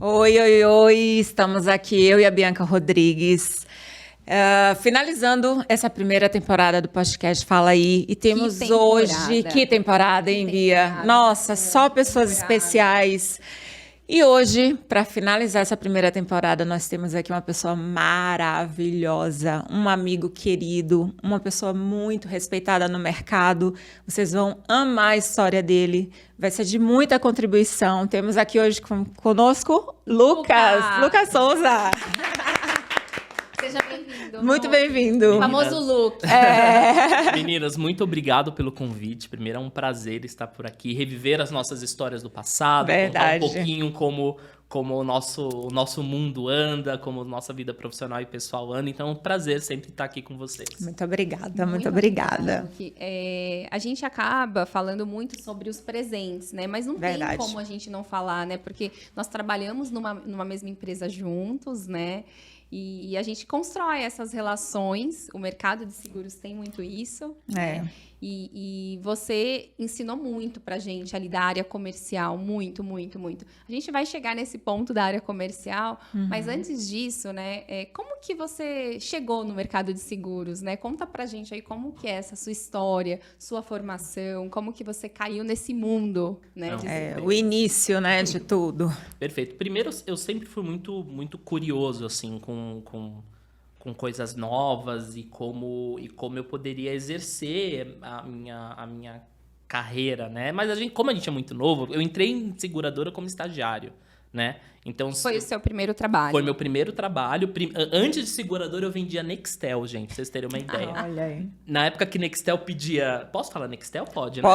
Oi, oi, oi, estamos aqui, eu e a Bianca Rodrigues, finalizando essa primeira temporada do podcast Fala Aí, e temos hoje... Que temporada, hein, Bia? Nossa, só pessoas especiais. E hoje, para finalizar essa primeira temporada, nós temos aqui uma pessoa maravilhosa, um amigo querido, uma pessoa muito respeitada no mercado. Vocês vão amar a história dele, vai ser de muita contribuição. Temos aqui hoje conosco Lucas Souza. Seja bem-vindo. Muito bem-vindo. O famoso Luke. Meninas, muito obrigado pelo convite. Primeiro, é um prazer estar por aqui, reviver as nossas histórias do passado, Verdade. Contar um pouquinho como o nosso mundo anda, como nossa vida profissional e pessoal anda. Então, é um prazer sempre estar aqui com vocês. Muito obrigada, muito obrigada. Luke. A gente acaba falando muito sobre os presentes, né? Mas não Verdade. tem como a gente não falar, né? Porque nós trabalhamos numa mesma empresa juntos, né? E a gente constrói essas relações. O mercado de seguros tem muito isso. É. E você ensinou muito pra gente ali da área comercial, muito, muito, muito. A gente vai chegar nesse ponto da área comercial, mas antes disso, né, como que você chegou no mercado de seguros, né? Conta pra gente aí como que é essa sua história, sua formação, como que você caiu nesse mundo, né? O início, né, de tudo. Perfeito. Primeiro, eu sempre fui muito, muito curioso, assim, com coisas novas e como eu poderia exercer a minha carreira, né? Mas como a gente é muito novo, eu entrei em seguradora como estagiário, né? Então, foi o seu primeiro trabalho? Foi meu primeiro trabalho. Antes de seguradora, eu vendia Nextel, gente, pra vocês terem uma ideia. Olha aí. Na época que Nextel pedia... Posso falar Nextel? Pode, né?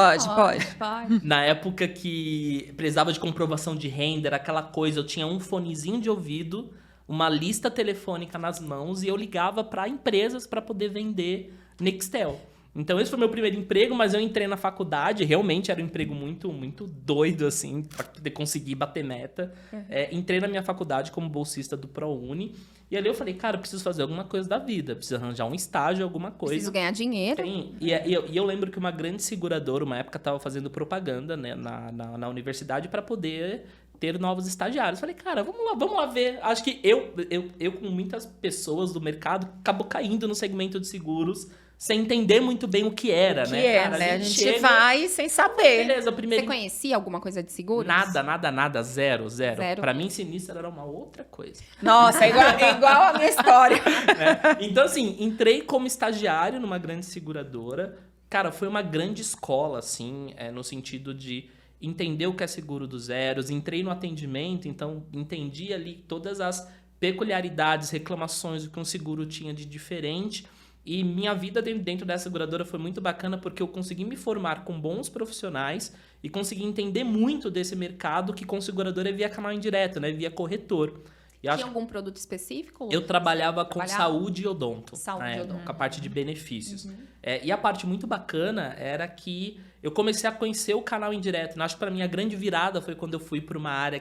Pode. Na época que precisava de comprovação de renda, era aquela coisa, eu tinha um fonezinho de ouvido, uma lista telefônica nas mãos e eu ligava para empresas para poder vender Nextel. Então, esse foi meu primeiro emprego, mas eu entrei na faculdade, realmente era um emprego muito, muito doido, assim, para poder conseguir bater meta. Entrei na minha faculdade como bolsista do ProUni e ali eu falei, cara, eu preciso fazer alguma coisa da vida, preciso arranjar um estágio, alguma coisa. Preciso ganhar dinheiro. Sim, e eu lembro que uma grande seguradora, uma época, estava fazendo propaganda, né, na universidade para poder ter novos estagiários. Falei, cara, vamos lá ver. Acho que eu com muitas pessoas do mercado, acabou caindo no segmento de seguros sem entender muito bem o que era, né? Cara, né? A gente vai sem saber. Beleza, Você conhecia alguma coisa de seguros? Nada, zero. Pra mim, sinistro era uma outra coisa. Nossa, igual a minha história. Então, assim, entrei como estagiário numa grande seguradora. Cara, foi uma grande escola, assim, no sentido de entender o que é seguro dos zeros, entrei no atendimento, então entendi ali todas as peculiaridades, reclamações, o que um seguro tinha de diferente. E minha vida dentro dessa seguradora foi muito bacana porque eu consegui me formar com bons profissionais e consegui entender muito desse mercado que com seguradora é via canal indireto, né? Via corretor. Tinha algum produto específico? Eu trabalhava com saúde e odonto. Saúde e odonto. Com a parte de benefícios. E a parte muito bacana era que eu comecei a conhecer o canal indireto. Acho que para mim a grande virada foi quando eu fui para uma área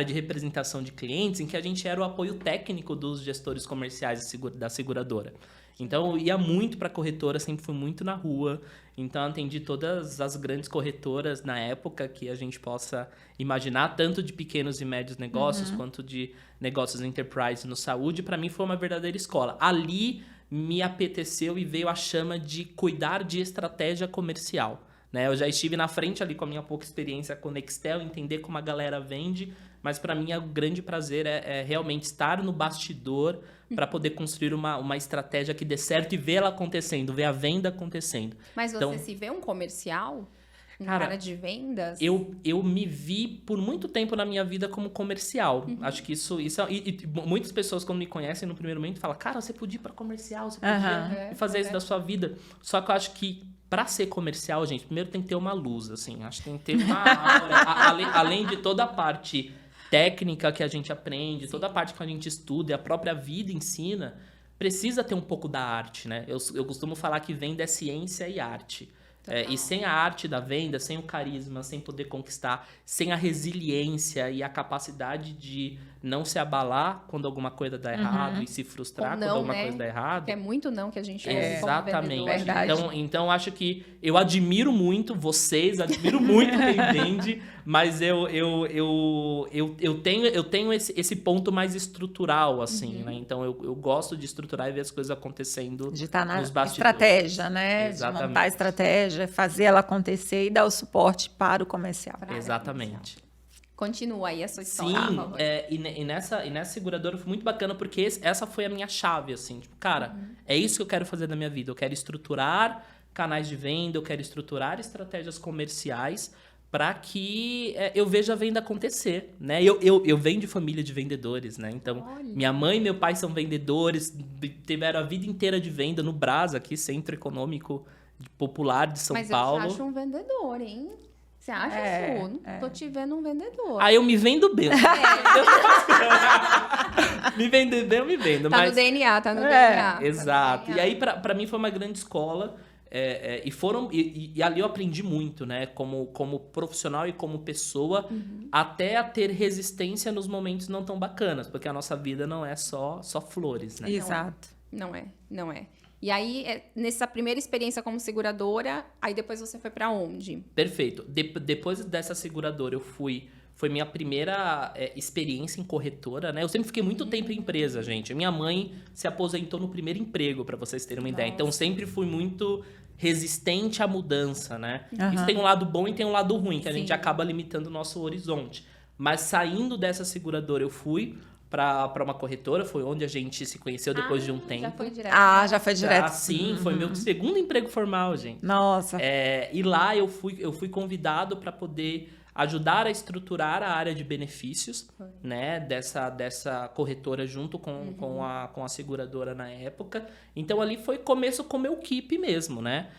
de representação de clientes, em que a gente era o apoio técnico dos gestores comerciais da seguradora. Então, eu ia muito para corretora, sempre fui muito na rua. Então, atendi todas as grandes corretoras na época que a gente possa imaginar, tanto de pequenos e médios negócios, quanto de negócios enterprise no saúde. Para mim, foi uma verdadeira escola. Ali, me apeteceu e veio a chama de cuidar de estratégia comercial. Né? Eu já estive na frente ali com a minha pouca experiência com Nextel, entender como a galera vende, mas para mim o grande prazer é realmente estar no bastidor para poder construir uma estratégia que dê certo e ver ela acontecendo, ver a venda acontecendo. Mas você se vê um comercial? Um cara de vendas? Eu me vi por muito tempo na minha vida como comercial. Acho que isso e muitas pessoas, quando me conhecem no primeiro momento, falam, cara, você podia ir para comercial, você podia fazer isso da sua vida. Só que eu acho que para ser comercial, gente, primeiro tem que ter uma luz, assim. Acho que tem que ter uma aura. Além de toda a parte técnica que a gente aprende, toda a parte que a gente estuda e a própria vida ensina, precisa ter um pouco da arte, né? Eu costumo falar que venda é ciência e arte. E sem a arte da venda, sem o carisma, sem poder conquistar, sem a resiliência e a capacidade de não se abalar quando alguma coisa dá errado e se frustrar quando alguma coisa dá errado. É muito não que a gente ouve. Exatamente. Então, acho que eu admiro muito vocês, admiro muito quem vende, Mas eu tenho esse ponto mais estrutural, assim, né? Então, eu gosto de estruturar e ver as coisas acontecendo de estar na nos bastidores. estratégia, né? Exatamente. De montar a estratégia, fazer ela acontecer e dar o suporte para o comercial. Exatamente. Continua aí a sua história. Sim, e nessa seguradora foi muito bacana, porque essa foi a minha chave, assim. Tipo, cara, é isso que eu quero fazer na minha vida. Eu quero estruturar canais de venda, eu quero estruturar estratégias comerciais para que eu veja a venda acontecer, né? Eu venho de família de vendedores, né? Então, minha mãe e meu pai são vendedores, tiveram a vida inteira de venda no Brás, aqui, Centro Econômico Popular de São Paulo. Mas eu te acho um vendedor, hein? Você acha, Su? Tô te vendo um vendedor. Eu me vendo bem. Me vender bem, eu me vendo. Tá no DNA, tá no DNA. Exato. Tá no DNA. E aí, pra mim, foi uma grande escola. E ali eu aprendi muito, né? Como profissional e como pessoa, até a ter resistência nos momentos não tão bacanas. Porque a nossa vida não é só flores, né? Exato. Não é. E aí, nessa primeira experiência como seguradora, aí depois você foi pra onde? Perfeito. Depois dessa seguradora, foi minha primeira experiência em corretora, né? Eu sempre fiquei muito tempo em empresa, gente. Minha mãe se aposentou no primeiro emprego, para vocês terem uma ideia. Então, sempre fui muito resistente à mudança, né? Isso tem um lado bom e tem um lado ruim, que a gente acaba limitando o nosso horizonte. Mas saindo dessa seguradora, eu fui para uma corretora, foi onde a gente se conheceu depois de um tempo. Já foi direto. Já foi direto. Sim, foi meu segundo emprego formal, gente. Nossa. E lá eu fui convidado para poder ajudar a estruturar a área de benefícios, né, dessa corretora junto com a seguradora na época. Então, ali foi começo com meu equipe mesmo, né?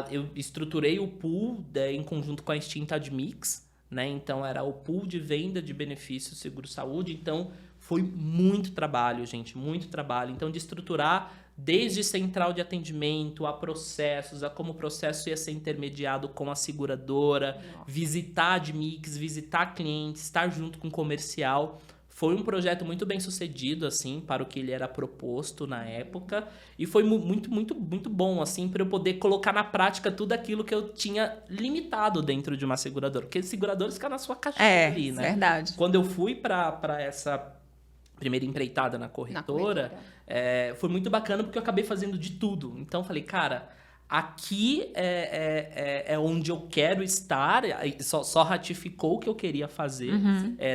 Eu estruturei o pool em conjunto com a extinta Admix, né? Então, era o pool de venda de benefícios seguro-saúde. Então, foi muito trabalho, gente, muito trabalho. Então, de estruturar desde central de atendimento, a processos, a como o processo ia ser intermediado com a seguradora, visitar a Admix, visitar clientes, estar junto com o comercial. Foi um projeto muito bem sucedido, assim, para o que ele era proposto na época. E foi muito, muito, muito bom, assim, para eu poder colocar na prática tudo aquilo que eu tinha limitado dentro de uma seguradora. Porque seguradores ficam na sua caixinha ali, né? Verdade. Quando eu fui para essa primeira empreitada na corretora, foi muito bacana porque eu acabei fazendo de tudo. Então, falei, cara, aqui é onde eu quero estar, só ratificou o que eu queria fazer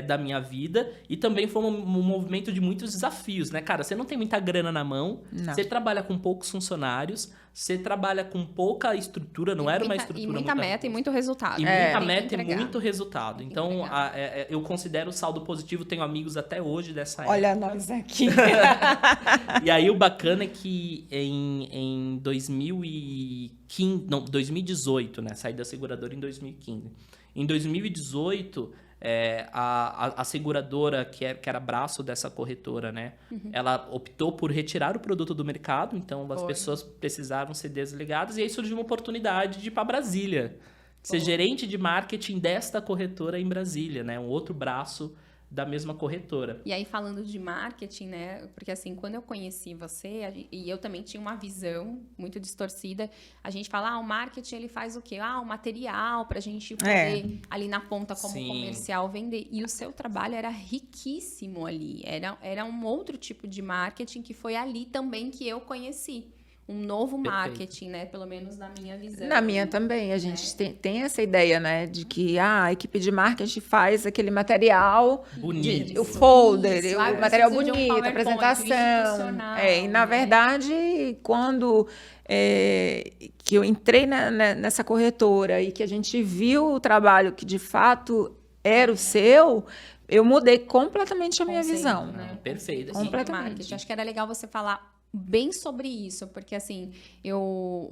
da minha vida, e também foi um movimento de muitos desafios, né, cara? Você não tem muita grana na mão, você trabalha com poucos funcionários, você trabalha com pouca estrutura, não era uma estrutura... E muita meta e muito resultado. E muita meta e muito resultado. Então, eu considero o saldo positivo, tenho amigos até hoje dessa época. Olha nós aqui. E aí, o bacana é que em 2018, né? Saí da seguradora em 2015. Em 2018... a seguradora, que era braço dessa corretora, né? Ela optou por retirar o produto do mercado, então as pessoas precisavam ser desligadas, e aí surgiu uma oportunidade de ir para Brasília, ser gerente de marketing desta corretora em Brasília, né? Um outro braço da mesma corretora. E aí, falando de marketing, né? Porque assim, quando eu conheci você, e eu também tinha uma visão muito distorcida, a gente fala, o marketing, ele faz o quê? O material pra gente poder, ali na ponta, como comercial, vender. E o seu trabalho era riquíssimo ali. Era um outro tipo de marketing que foi ali também que eu conheci. Um novo marketing, né? Pelo menos na minha visão. Na minha também. A gente tem essa ideia, né? De que a equipe de marketing faz aquele material... Bonito. O folder, Isso, o material bonito, um a apresentação. E, na verdade, quando que eu entrei nessa corretora e que a gente viu o trabalho que, de fato, era o seu... Eu mudei completamente a minha visão. Né? Perfeito. Completamente. Acho que era legal você falar bem sobre isso, porque assim,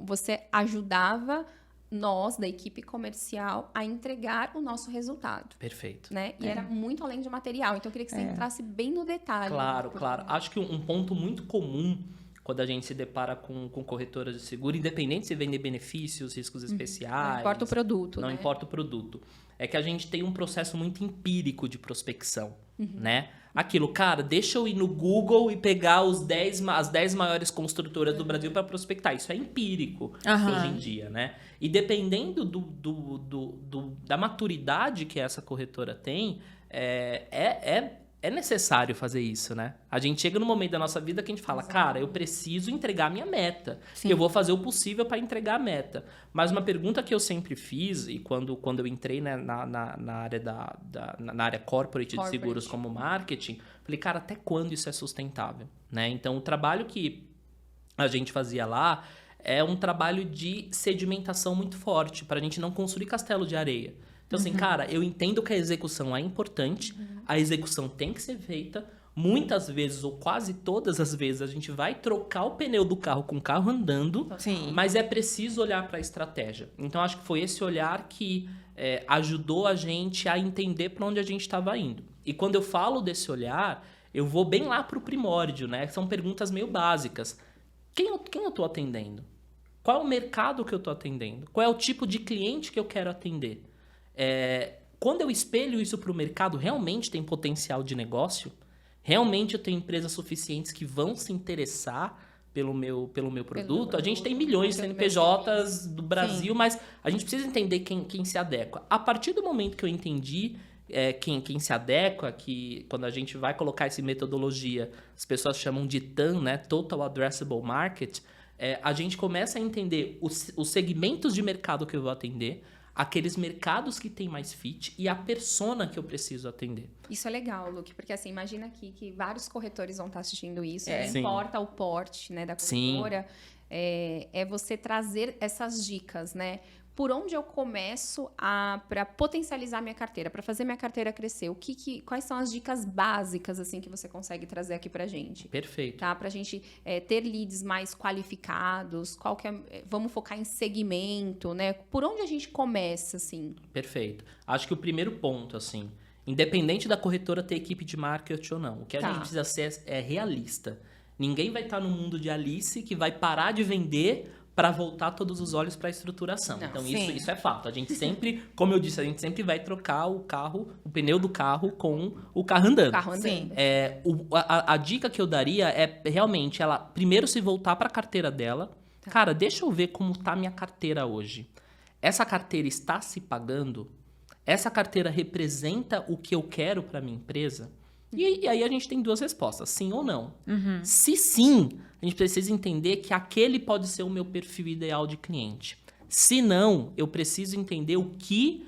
você ajudava nós, da equipe comercial, a entregar o nosso resultado. Perfeito. Né? E era muito além de material. Então, eu queria que você entrasse bem no detalhe. Claro. Acho que um ponto muito comum quando a gente se depara com corretoras de seguro, independente se vender benefícios, riscos especiais... Não importa o produto, Não né? importa o produto. É que a gente tem um processo muito empírico de prospecção, né? Aquilo, cara, deixa eu ir no Google e pegar as 10 maiores construtoras do Brasil para prospectar. Isso é empírico hoje em dia, né? E dependendo da maturidade que essa corretora tem, é necessário fazer isso, né? A gente chega no momento da nossa vida que a gente fala, cara, eu preciso entregar a minha meta. Sim. Eu vou fazer o possível para entregar a meta. Mas uma pergunta que eu sempre fiz, e quando eu entrei, né, na área na área corporate de seguros como marketing, falei, cara, até quando isso é sustentável? Né? Então, o trabalho que a gente fazia lá é um trabalho de sedimentação muito forte, para a gente não construir castelo de areia. Então, assim, cara, eu entendo que a execução é importante, a execução tem que ser feita. Muitas vezes, ou quase todas as vezes, a gente vai trocar o pneu do carro com o carro andando, mas é preciso olhar para a estratégia. Então, acho que foi esse olhar que ajudou a gente a entender para onde a gente estava indo. E quando eu falo desse olhar, eu vou bem lá para o primórdio, né? São perguntas meio básicas. Quem eu estou atendendo? Qual é o mercado que eu estou atendendo? Qual é o tipo de cliente que eu quero atender? Quando eu espelho isso para o mercado, realmente tem potencial de negócio? Realmente eu tenho empresas suficientes que vão se interessar pelo meu produto? A gente tem milhões de CNPJs do Brasil, mas a gente precisa entender quem se adequa. A partir do momento que eu entendi quem se adequa, que quando a gente vai colocar essa metodologia, as pessoas chamam de TAM, né? Total Addressable Market, a gente começa a entender os segmentos de mercado que eu vou atender, aqueles mercados que tem mais fit e a persona que eu preciso atender. Isso é legal, Luque, porque assim, imagina aqui que vários corretores vão estar assistindo isso, não importa o porte, né, da corretora, é você trazer essas dicas, né? Por onde eu começo para potencializar minha carteira, para fazer minha carteira crescer? Quais são as dicas básicas assim que você consegue trazer aqui pra gente? Perfeito. Tá? Pra gente ter leads mais qualificados, vamos focar em segmento, né? Por onde a gente começa, assim? Perfeito. Acho que o primeiro ponto, assim, independente da corretora ter equipe de marketing ou não, o que a gente precisa ser é realista. Ninguém vai estar no mundo de Alice que vai parar de vender para voltar todos os olhos para a estruturação. Não, então, isso é fato. A gente sempre, como eu disse, a gente sempre vai trocar o pneu do carro com o carro andando. O carro andando. A dica que eu daria é realmente ela primeiro se voltar para a carteira dela. Cara, deixa eu ver como está a minha carteira hoje. Essa carteira está se pagando? Essa carteira representa o que eu quero para minha empresa? E aí a gente tem duas respostas, sim ou não. Se sim, a gente precisa entender que aquele pode ser o meu perfil ideal de cliente. Se não, eu preciso entender o que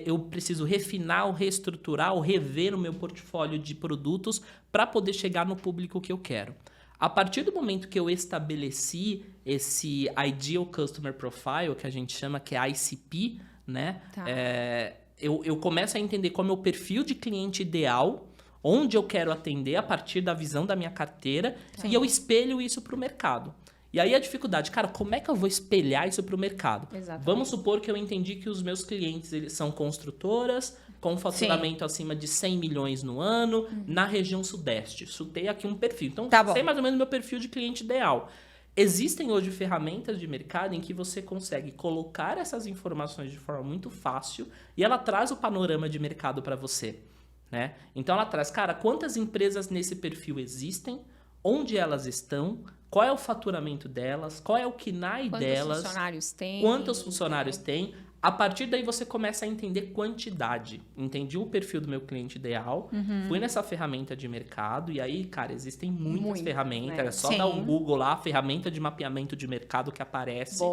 eu preciso refinar, ou reestruturar, ou rever o meu portfólio de produtos para poder chegar no público que eu quero. A partir do momento que eu estabeleci esse Ideal Customer Profile, que a gente chama, que é ICP, né? Eu começo a entender qual é o meu perfil de cliente ideal, onde eu quero atender a partir da visão da minha carteira, e eu espelho isso para o mercado. E aí a dificuldade, cara, como é que eu vou espelhar isso para o mercado? Exatamente. Vamos supor que eu entendi que os meus clientes eles são construtoras com faturamento acima de 100 milhões no ano, na região sudeste. Chutei aqui um perfil. Então, sei mais ou menos o meu perfil de cliente ideal. Existem hoje ferramentas de mercado em que você consegue colocar essas informações de forma muito fácil e ela traz o panorama de mercado para você. Né? Então ela traz, cara, quantas empresas nesse perfil existem, onde elas estão, qual é o faturamento delas, qual é o KNAI delas, quantos funcionários tem. A partir daí você começa a entender quantidade. Entendi o perfil do meu cliente ideal, fui nessa ferramenta de mercado e aí, cara, existem muitas ferramentas, é só dar um Google lá, ferramenta de mapeamento de mercado que aparece.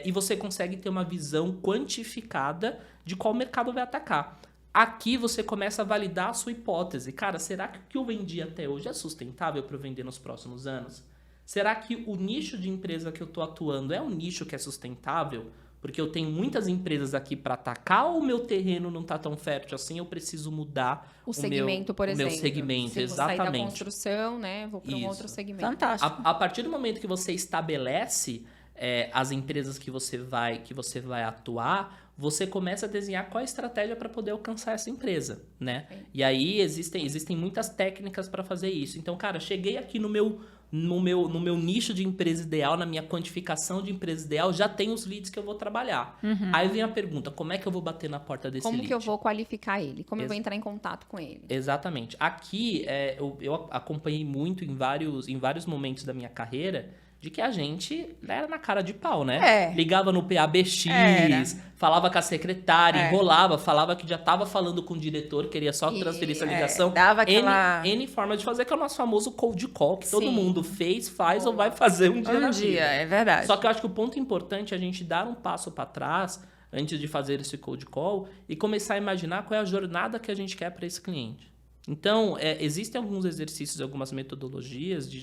E você consegue ter uma visão quantificada de qual mercado vai atacar. Aqui você começa a validar a sua hipótese. Cara, será que o que eu vendi até hoje é sustentável para eu vender nos próximos anos? Será que o nicho de empresa que eu estou atuando é um nicho que é sustentável? Porque eu tenho muitas empresas aqui para atacar ou o meu terreno não está tão fértil assim, eu preciso mudar o segmento, por exemplo. O meu segmento, exatamente. Sair da construção, né? Vou para um outro segmento. Fantástico. A partir do momento que você estabelece as empresas que você vai atuar, você começa a desenhar qual a estratégia para poder alcançar essa empresa, né? E aí existem muitas técnicas para fazer isso. Então, cara, cheguei aqui no no meu nicho de empresa ideal, na minha quantificação de empresa ideal, já tem os leads que eu vou trabalhar. Aí vem a pergunta, como é que eu vou bater na porta desse lead? Como que eu vou qualificar ele? Como eu vou entrar em contato com ele? Exatamente. Aqui, eu acompanhei muito em vários momentos da minha carreira, de que a gente era na cara de pau, né? Ligava no PABX, falava com a secretária, enrolava, falava que já estava falando com o diretor, queria só transferir essa ligação. Dava aquela... N forma de fazer, que é o nosso famoso cold call, que todo mundo faz ou vai fazer um dia na vida. É verdade. Só que eu acho que o ponto importante é a gente dar um passo para trás, antes de fazer esse cold call, e começar a imaginar qual é a jornada que a gente quer para esse cliente. Então, existem alguns exercícios, algumas metodologias de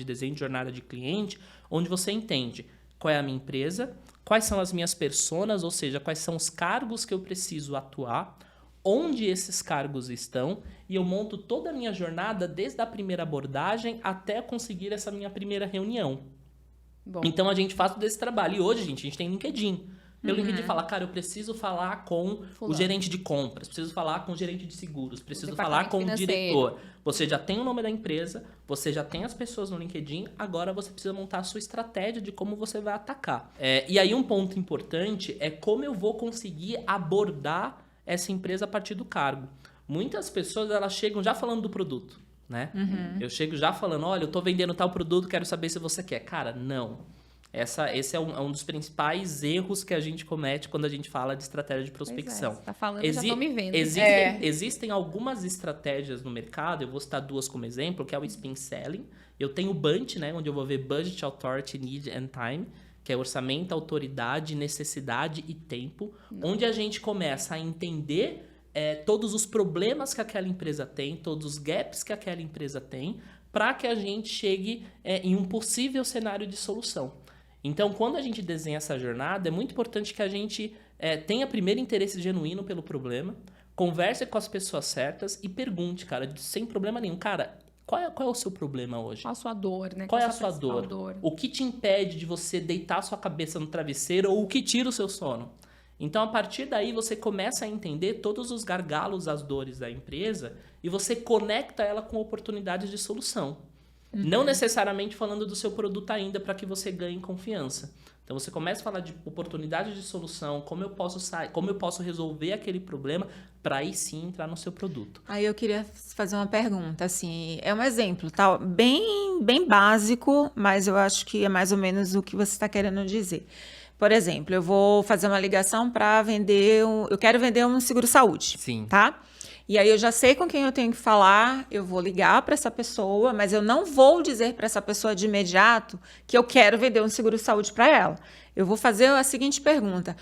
desenho de jornada de cliente, onde você entende qual é a minha empresa, quais são as minhas personas, ou seja, quais são os cargos que eu preciso atuar, onde esses cargos estão, e eu monto toda a minha jornada desde a primeira abordagem até conseguir essa minha primeira reunião. Bom. Então, a gente faz todo esse trabalho. E hoje, gente, a gente tem LinkedIn. Pelo LinkedIn fala, cara, eu preciso falar com o gerente de compras, preciso falar com o gerente de seguros, preciso falar com o diretor. Você já tem o nome da empresa, você já tem as pessoas no LinkedIn, agora você precisa montar a sua estratégia de como você vai atacar. E aí um ponto importante é como eu vou conseguir abordar essa empresa a partir do cargo. Muitas pessoas, elas chegam já falando do produto, né? Eu chego já falando, olha, eu tô vendendo tal produto, quero saber se você quer. Cara, não. Esse é um dos principais erros que a gente comete quando a gente fala de estratégia de prospecção. Você tá falando, já tô me vendo. Existem algumas estratégias no mercado, eu vou citar duas como exemplo, que é o Spin Selling. Eu tenho o BANT, né, onde eu vou ver Budget, Authority, Need and Time, que é orçamento, autoridade, necessidade e tempo, onde a gente começa a entender todos os problemas que aquela empresa tem, todos os gaps que aquela empresa tem, para que a gente chegue em um possível cenário de solução. Então, quando a gente desenha essa jornada, é muito importante que a gente tenha primeiro interesse genuíno pelo problema, converse com as pessoas certas e pergunte, cara, sem problema nenhum. Cara, qual é o seu problema hoje? Qual a sua dor, né? Qual é a sua dor? O que te impede de você deitar a sua cabeça no travesseiro ou o que tira o seu sono? Então, a partir daí, você começa a entender todos os gargalos, as dores da empresa e você conecta ela com oportunidades de solução. Não necessariamente falando do seu produto ainda para que você ganhe confiança. Então, você começa a falar de oportunidades de solução, como eu posso resolver aquele problema para aí sim entrar no seu produto. Aí eu queria fazer uma pergunta, assim, é um exemplo, tá? Bem básico, mas eu acho que é mais ou menos o que você está querendo dizer. Por exemplo, eu vou fazer uma ligação para eu quero vender um seguro-saúde, tá? E aí eu já sei com quem eu tenho que falar, eu vou ligar para essa pessoa, mas eu não vou dizer para essa pessoa de imediato que eu quero vender um seguro-saúde para ela. Eu vou fazer a seguinte pergunta,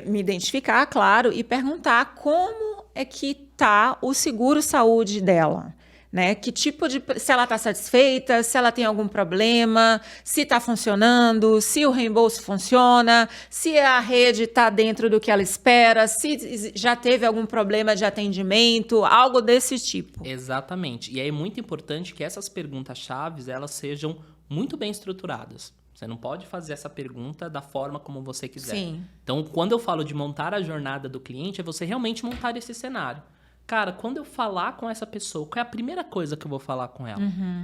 me identificar, claro, e perguntar como é que está o seguro-saúde dela. Né? Que tipo de... Se ela está satisfeita, se ela tem algum problema, se está funcionando, se o reembolso funciona, se a rede está dentro do que ela espera, se já teve algum problema de atendimento, algo desse tipo. Exatamente. E é muito importante que essas perguntas-chave, elas sejam muito bem estruturadas. Você não pode fazer essa pergunta da forma como você quiser. Sim. Então, quando eu falo de montar a jornada do cliente, é você realmente montar esse cenário. Cara, quando eu falar com essa pessoa, qual é a primeira coisa que eu vou falar com ela?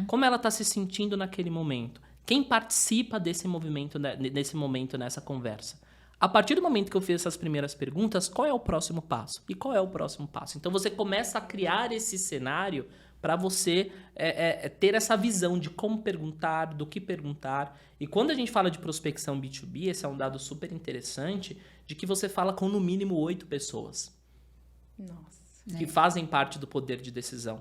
Como ela está se sentindo naquele momento? Quem participa desse movimento, nesse momento, nessa conversa? A partir do momento que eu fiz essas primeiras perguntas, qual é o próximo passo? E qual é o próximo passo? Então, você começa a criar esse cenário para você ter essa visão de como perguntar, do que perguntar. E quando a gente fala de prospecção B2B, esse é um dado super interessante, de que você fala com no mínimo 8 pessoas. Nossa. Que fazem parte do poder de decisão.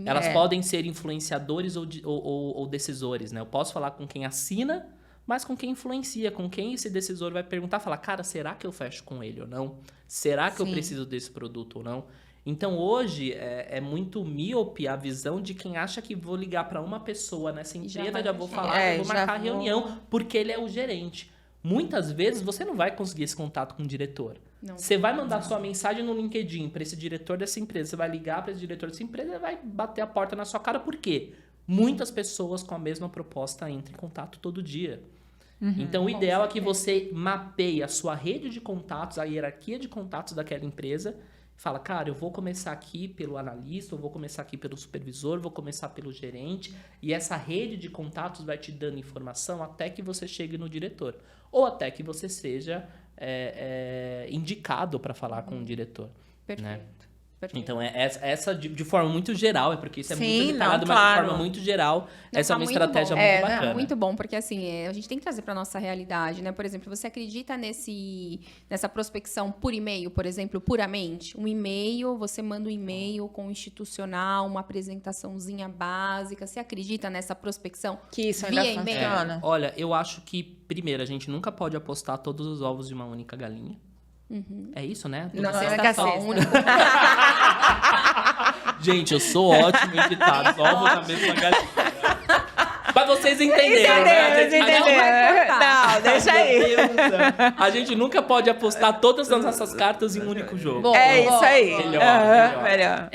Elas podem ser influenciadores ou decisores, né? Eu posso falar com quem assina, mas com quem influencia, com quem esse decisor vai perguntar, falar, cara, será que eu fecho com ele ou não? Será que eu preciso desse produto ou não? Então, hoje, é muito míope a visão de quem acha que vou ligar para uma pessoa nessa empresa, já vou falar, vou marcar a reunião, porque ele é o gerente. Muitas vezes, você não vai conseguir esse contato com o diretor. Você vai mandar sua mensagem no LinkedIn para esse diretor dessa empresa, você vai ligar para esse diretor dessa empresa e vai bater a porta na sua cara. Por quê? Muitas pessoas com a mesma proposta entram em contato todo dia. Então, o ideal é que você mapeie a sua rede de contatos, a hierarquia de contatos daquela empresa Fala, cara, eu vou começar aqui pelo analista, eu vou começar aqui pelo supervisor, vou começar pelo gerente, e essa rede de contatos vai te dando informação até que você chegue no diretor, ou até que você seja indicado para falar com o diretor. Perfeito. Né? Perfeito. Então, essa de forma muito geral, porque isso é muito detalhado, não, mas claro. de forma muito geral, essa é uma muito estratégia bom. muito bacana. Muito bom, porque assim, a gente tem que trazer para nossa realidade, né? Por exemplo, você acredita nessa prospecção por e-mail, por exemplo, puramente? Um e-mail, você manda um e-mail com um institucional, uma apresentaçãozinha básica. Você acredita nessa prospecção? Que isso ainda via e-mail? funciona. Olha, eu acho que, primeiro, a gente nunca pode apostar todos os ovos de uma única galinha. É isso, né? Não, Toda é sexta que a só sexta. um único. Gente, eu sou ótimo em ditados. Ovos na mesma galinha. Pra vocês entenderam, né? Não, deixa aí. Meu Deus do céu. A gente nunca pode apostar todas as nossas cartas em um único jogo. Bom, É isso aí. Melhor.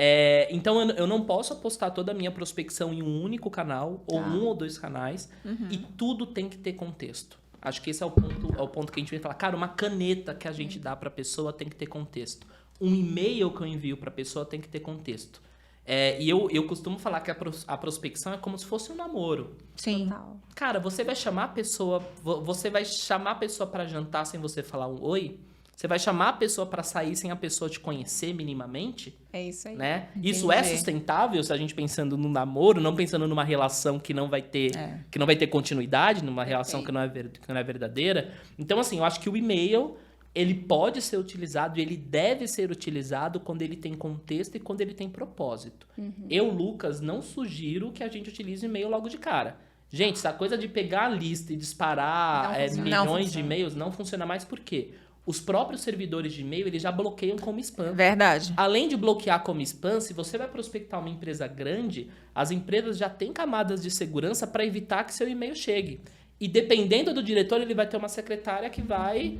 Então, eu não posso apostar toda a minha prospecção em um único canal, ou um ou dois canais, e tudo tem que ter contexto. Acho que esse é o ponto que a gente vem falar. Cara, uma caneta que a gente dá para a pessoa tem que ter contexto. Um e-mail que eu envio para a pessoa tem que ter contexto. E eu costumo falar que a prospecção é como se fosse um namoro. Sim. Total. Cara, você vai chamar a pessoa para jantar sem você falar um oi? Você vai chamar a pessoa para sair sem a pessoa te conhecer minimamente? É isso aí. Né? Isso é sustentável se a gente pensando no namoro, não pensando numa relação que não vai ter, que não vai ter continuidade, numa relação que não é verdadeira. Então, assim, eu acho que o e-mail, ele pode ser utilizado, ele deve ser utilizado quando ele tem contexto e quando ele tem propósito. Eu, Lucas, não sugiro que a gente utilize e-mail logo de cara. Gente, essa coisa de pegar a lista e disparar milhões de e-mails não funciona mais. Por quê? Os próprios servidores de e-mail, eles já bloqueiam como spam. Verdade. Além de bloquear como spam, se você vai prospectar uma empresa grande, as empresas já têm camadas de segurança para evitar que seu e-mail chegue. E dependendo do diretor, ele vai ter uma secretária que vai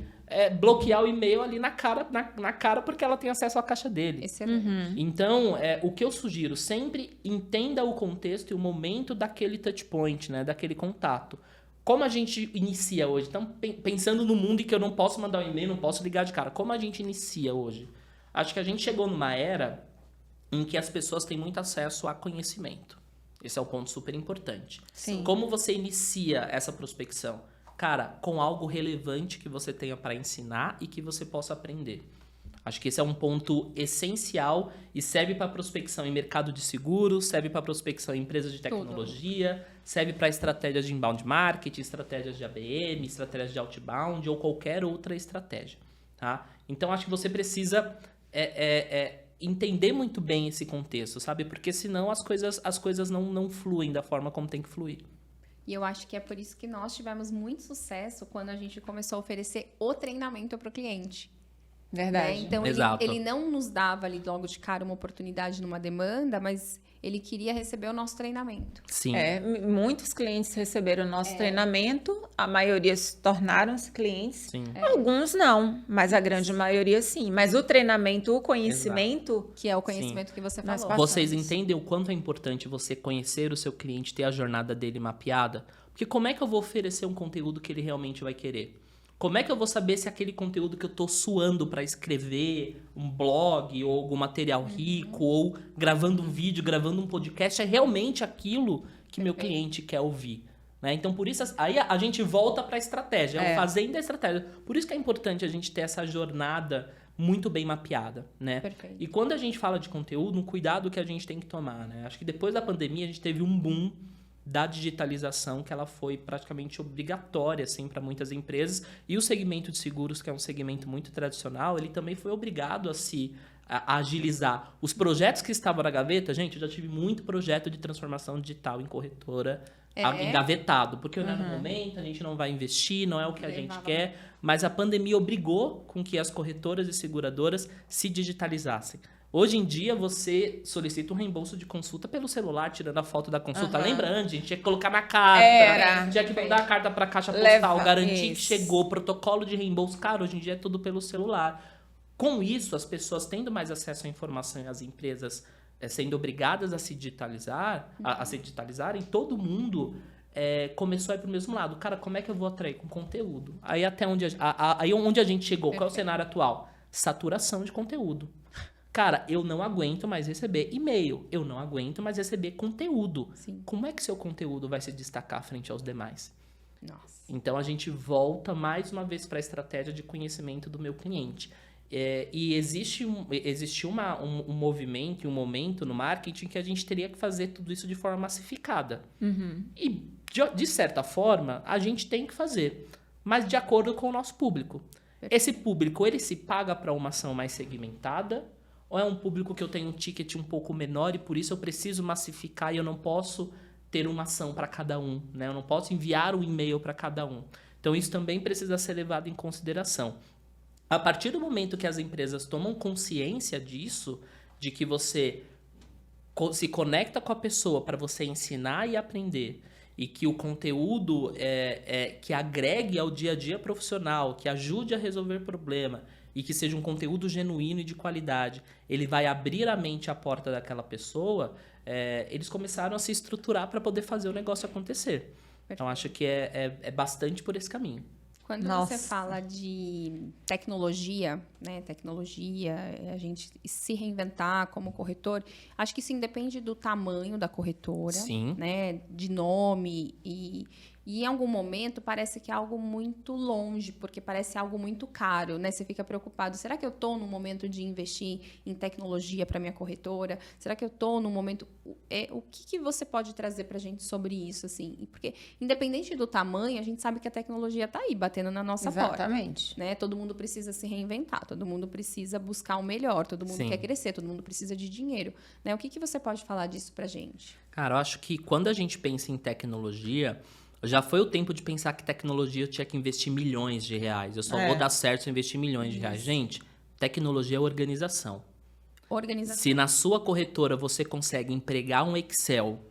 bloquear o e-mail ali na cara porque ela tem acesso à caixa dele. Excelente. Então, o que eu sugiro, sempre entenda o contexto e o momento daquele touch point, né, daquele contato. Como a gente inicia hoje? Então, pensando no mundo em que eu não posso mandar um e-mail, não posso ligar de cara. Como a gente inicia hoje? Acho que a gente chegou numa era em que as pessoas têm muito acesso a conhecimento. Esse é o ponto super importante. Sim. Como você inicia essa prospecção? Cara, com algo relevante que você tenha para ensinar e que você possa aprender. Acho que esse é um ponto essencial e serve para prospecção em mercado de seguros, serve para prospecção em empresas de tecnologia, serve para estratégias de inbound marketing, estratégias de ABM, estratégias de outbound ou qualquer outra estratégia. Tá? Então, acho que você precisa entender muito bem esse contexto, sabe? Porque senão as coisas não fluem da forma como tem que fluir. E eu acho que é por isso que nós tivemos muito sucesso quando a gente começou a oferecer o treinamento para o cliente. Verdade. Né? Então, Exato. ele não nos dava ali logo de cara uma oportunidade numa demanda, mas ele queria receber o nosso treinamento. Sim. Muitos clientes receberam o nosso treinamento, a maioria se tornaram-se clientes. Sim. Alguns não, mas a grande maioria sim. Mas o treinamento, o conhecimento... Que é o conhecimento que você Nós falou. Vocês entendem o quanto é importante você conhecer o seu cliente, ter a jornada dele mapeada? Porque como é que eu vou oferecer um conteúdo que ele realmente vai querer? Como é que eu vou saber se aquele conteúdo que eu tô suando para escrever um blog ou algum material rico ou gravando um vídeo, gravando um podcast é realmente aquilo que meu cliente quer ouvir? Né? Então, por isso, aí a gente volta para a estratégia, o fazendo a estratégia. Por isso que é importante a gente ter essa jornada muito bem mapeada, né? Perfeito. E quando a gente fala de conteúdo, um cuidado que a gente tem que tomar, né? Acho que depois da pandemia a gente teve um boom da digitalização, que ela foi praticamente obrigatória assim, para muitas empresas. E o segmento de seguros, que é um segmento muito tradicional, ele também foi obrigado a agilizar. Os projetos que estavam na gaveta, gente, eu já tive muito projeto de transformação digital em corretora engavetado, porque não é no momento, a gente não vai investir, não é o que a gente quer, mas a pandemia obrigou com que as corretoras e seguradoras se digitalizassem. Hoje em dia, você solicita um reembolso de consulta pelo celular, tirando a foto da consulta. Lembra antes? A gente tinha que colocar na carta. Tinha que mandar a carta para a caixa postal, garantir que chegou, protocolo de reembolso. Cara, hoje em dia é tudo pelo celular. Com isso, as pessoas tendo mais acesso à informação e as empresas sendo obrigadas a se digitalizar, a se digitalizarem, todo mundo começou a ir para o mesmo lado. Cara, como é que eu vou atrair? Com conteúdo. Aí onde a gente chegou, qual é o cenário atual? Saturação de conteúdo. Cara, eu não aguento mais receber e-mail. Eu não aguento mais receber conteúdo. Sim. Como é que seu conteúdo vai se destacar frente aos demais? Nossa. Então, a gente volta mais uma vez para a estratégia de conhecimento do meu cliente. E existe um movimento e um momento no marketing que a gente teria que fazer tudo isso de forma massificada. E, de certa forma, a gente tem que fazer, mas de acordo com o nosso público. Esse público, ele se paga para uma ação mais segmentada? Ou é um público que eu tenho um ticket um pouco menor e por isso eu preciso massificar e eu não posso ter uma ação para cada um, né? Eu não posso enviar um e-mail para cada um. Então, isso também precisa ser levado em consideração. A partir do momento que as empresas tomam consciência disso, de que você se conecta com a pessoa para você ensinar e aprender, e que o conteúdo que agregue ao dia a dia profissional, que ajude a resolver problema, e que seja um conteúdo genuíno e de qualidade, ele vai abrir a mente à porta daquela pessoa, eles começaram a se estruturar para poder fazer o negócio acontecer. Então, acho que é bastante por esse caminho. Quando você fala de tecnologia, né? Tecnologia, a gente se reinventar como corretor, acho que isso independe do tamanho da corretora, Sim. Né? De nome e em algum momento parece que é algo muito longe, porque parece algo muito caro, né? Você fica preocupado, será que eu estou no momento de investir em tecnologia para minha corretora? Será que eu estou no momento... o que você pode trazer para a gente sobre isso, assim? Porque, independente do tamanho, a gente sabe que a tecnologia está aí, batendo na nossa porta. Exatamente. Né? Todo mundo precisa se reinventar, todo mundo precisa buscar o melhor, todo mundo quer crescer, todo mundo precisa de dinheiro. Né? O que você pode falar disso para a gente? Cara, eu acho que quando a gente pensa em tecnologia... Já foi o tempo de pensar que tecnologia eu tinha que investir milhões de reais. Eu só vou dar certo se eu investir milhões de reais. Gente, tecnologia é organização. Se na sua corretora você consegue empregar um Excel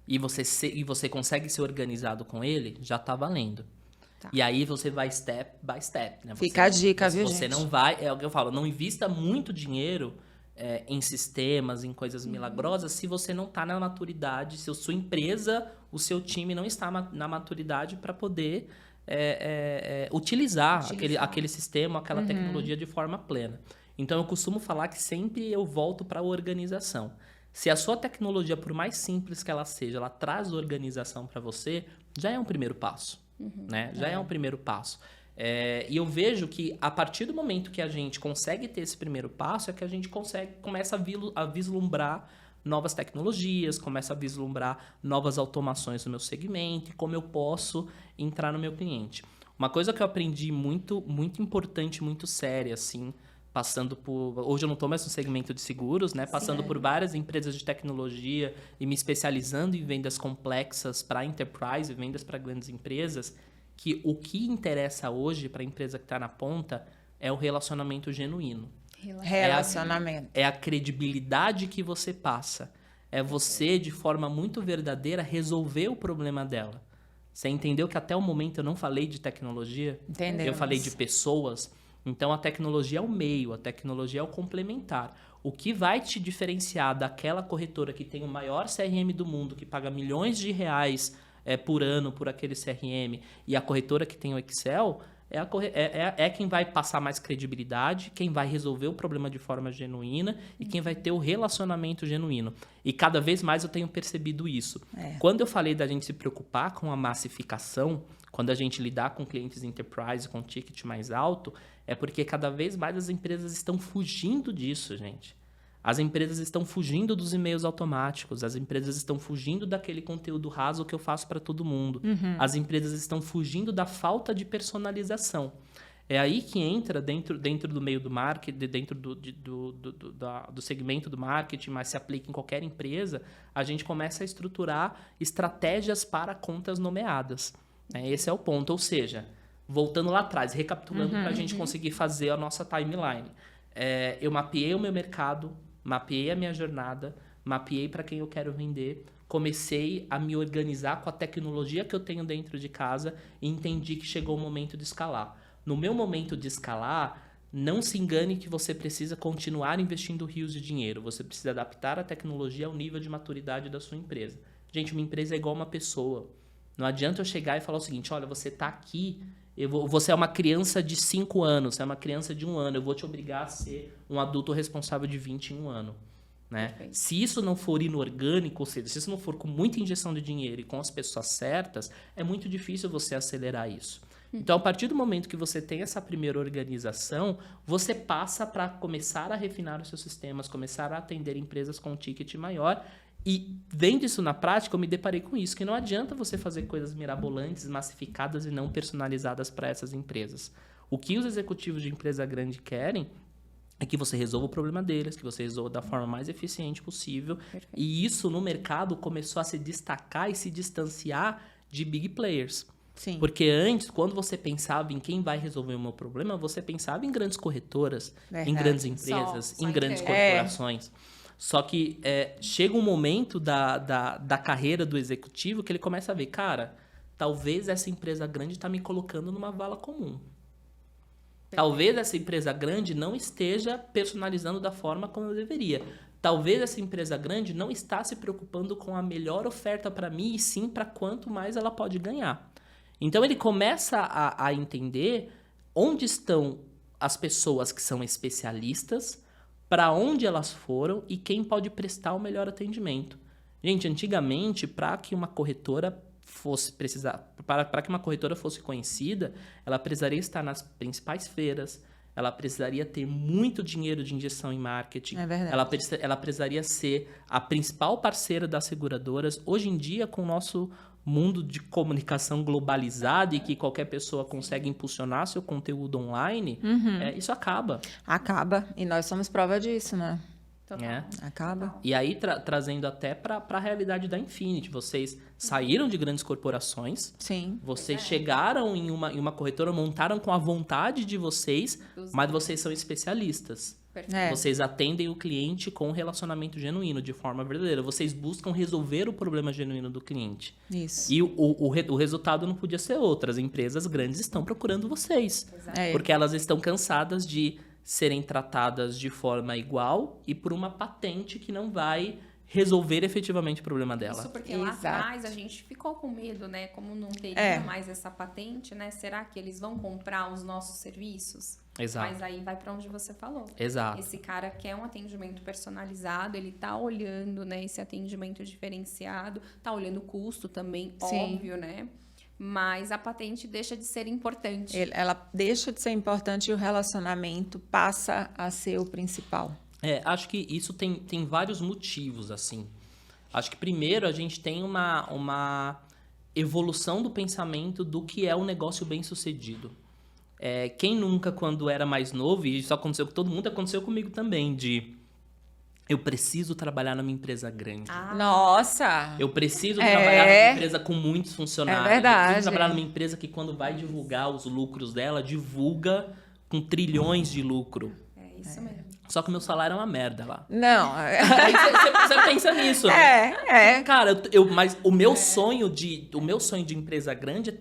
e você consegue ser organizado com ele, já está valendo. Tá. E aí você vai step by step. Né? Fica a dica, viu, gente? Você não vai... É o que eu falo, não invista muito dinheiro... em sistemas, em coisas milagrosas, se você não está na maturidade, se a sua empresa, o seu time não está na maturidade para poder utilizar aquele sistema, aquela tecnologia de forma plena. Então, eu costumo falar que sempre eu volto para a organização. Se a sua tecnologia, por mais simples que ela seja, ela traz organização para você, já é um primeiro passo. Né? Já é um primeiro passo. E eu vejo que a partir do momento que a gente consegue ter esse primeiro passo, é que a gente começa a vislumbrar novas tecnologias, começa a vislumbrar novas automações no meu segmento, e como eu posso entrar no meu cliente. Uma coisa que eu aprendi muito, muito importante, muito séria, assim, passando por... Hoje eu não estou mais no segmento de seguros, né? Passando por várias empresas de tecnologia e me especializando em vendas complexas para enterprise, vendas para grandes empresas, que o que interessa hoje para a empresa que está na ponta é o relacionamento genuíno. Relacionamento. É a credibilidade que você passa. É você, de forma muito verdadeira, resolver o problema dela. Você entendeu que até o momento eu não falei de tecnologia? Entendemos. Eu falei de pessoas. Então, a tecnologia é o meio, a tecnologia é o complementar. O que vai te diferenciar daquela corretora que tem o maior CRM do mundo, que paga milhões de reais por ano por aquele CRM, e a corretora que tem o Excel, é quem vai passar mais credibilidade, quem vai resolver o problema de forma genuína e quem vai ter o relacionamento genuíno. E cada vez mais eu tenho percebido isso. Quando eu falei da gente se preocupar com a massificação, quando a gente lidar com clientes enterprise, com ticket mais alto, é porque cada vez mais as empresas estão fugindo disso, gente. As empresas estão fugindo dos e-mails automáticos, as empresas estão fugindo daquele conteúdo raso que eu faço para todo mundo. As empresas estão fugindo da falta de personalização. É aí que entra dentro do meio do marketing, dentro do segmento do marketing, mas se aplica em qualquer empresa, a gente começa a estruturar estratégias para contas nomeadas. Esse é o ponto. Ou seja, voltando lá atrás, recapitulando para a gente conseguir fazer a nossa timeline. Eu mapeei o meu mercado, mapeei a minha jornada, mapeei para quem eu quero vender, comecei a me organizar com a tecnologia que eu tenho dentro de casa e entendi que chegou o momento de escalar. No meu momento de escalar, não se engane que você precisa continuar investindo rios de dinheiro. Você precisa adaptar a tecnologia ao nível de maturidade da sua empresa. Gente, uma empresa é igual uma pessoa. Não adianta eu chegar e falar o seguinte, olha, você está aqui Você é uma criança de 5 anos, você é uma criança de 1 ano, eu vou te obrigar a ser um adulto responsável de 20 em 1 ano. Né? Se isso não for inorgânico, ou seja, se isso não for com muita injeção de dinheiro e com as pessoas certas, é muito difícil você acelerar isso. Então, a partir do momento que você tem essa primeira organização, você passa para começar a refinar os seus sistemas, começar a atender empresas com um ticket maior. E vendo isso na prática, eu me deparei com isso, que não adianta você fazer coisas mirabolantes, massificadas e não personalizadas para essas empresas. O que os executivos de empresa grande querem é que você resolva o problema deles, que você resolva da forma mais eficiente possível. Perfeito. E isso no mercado começou a se destacar e se distanciar de big players. Sim. Porque antes, quando você pensava em quem vai resolver o meu problema, você pensava em grandes corretoras, em grandes empresas, em grandes corporações. Só que chega um momento da carreira do executivo que ele começa a ver, cara, talvez essa empresa grande está me colocando numa vala comum. Talvez essa empresa grande não esteja personalizando da forma como eu deveria. Talvez essa empresa grande não está se preocupando com a melhor oferta para mim, e sim para quanto mais ela pode ganhar. Então ele começa a entender onde estão as pessoas que são especialistas, para onde elas foram e quem pode prestar o melhor atendimento. Gente, antigamente, para que uma corretora para que uma corretora fosse conhecida, ela precisaria estar nas principais feiras, ela precisaria ter muito dinheiro de injeção em marketing, ela precisaria ser a principal parceira das seguradoras. Hoje em dia, com o nosso mundo de comunicação globalizado e que qualquer pessoa consegue impulsionar seu conteúdo online, isso acaba. Acaba. E nós somos prova disso, né? Acaba. E aí, trazendo até para a realidade da Infinity, vocês saíram de grandes corporações. Sim. Vocês chegaram em uma corretora, montaram com a vontade de vocês, mas vocês são especialistas. Vocês atendem o cliente com um relacionamento genuíno, de forma verdadeira. Vocês buscam resolver o problema genuíno do cliente. Isso. E o resultado não podia ser outro. As empresas grandes estão procurando vocês. Porque elas estão cansadas de serem tratadas de forma igual e por uma patente que não vai resolver efetivamente o problema dela. Isso porque lá atrás a gente ficou com medo, né? Como não teria mais essa patente, né? Será que eles vão comprar os nossos serviços? Exato. Mas aí vai para onde você falou. Exato. Esse cara quer um atendimento personalizado, ele tá olhando, né, esse atendimento diferenciado, tá olhando o custo também, óbvio, né? Mas a patente deixa de ser importante. Ela deixa de ser importante e o relacionamento passa a ser o principal. Acho que isso tem vários motivos, assim. Acho que primeiro a gente tem uma evolução do pensamento do que é um negócio bem-sucedido. Quem nunca, quando era mais novo, e isso aconteceu com todo mundo, aconteceu comigo também, eu preciso trabalhar numa empresa grande. Nossa! Eu preciso trabalhar numa empresa com muitos funcionários. É verdade. Eu preciso trabalhar numa empresa que, quando vai divulgar os lucros dela, divulga com trilhões de lucro. É isso mesmo. Só que o meu salário é uma merda lá. Não. Aí você pensa nisso, né? Cara, mas o meu sonho de empresa grande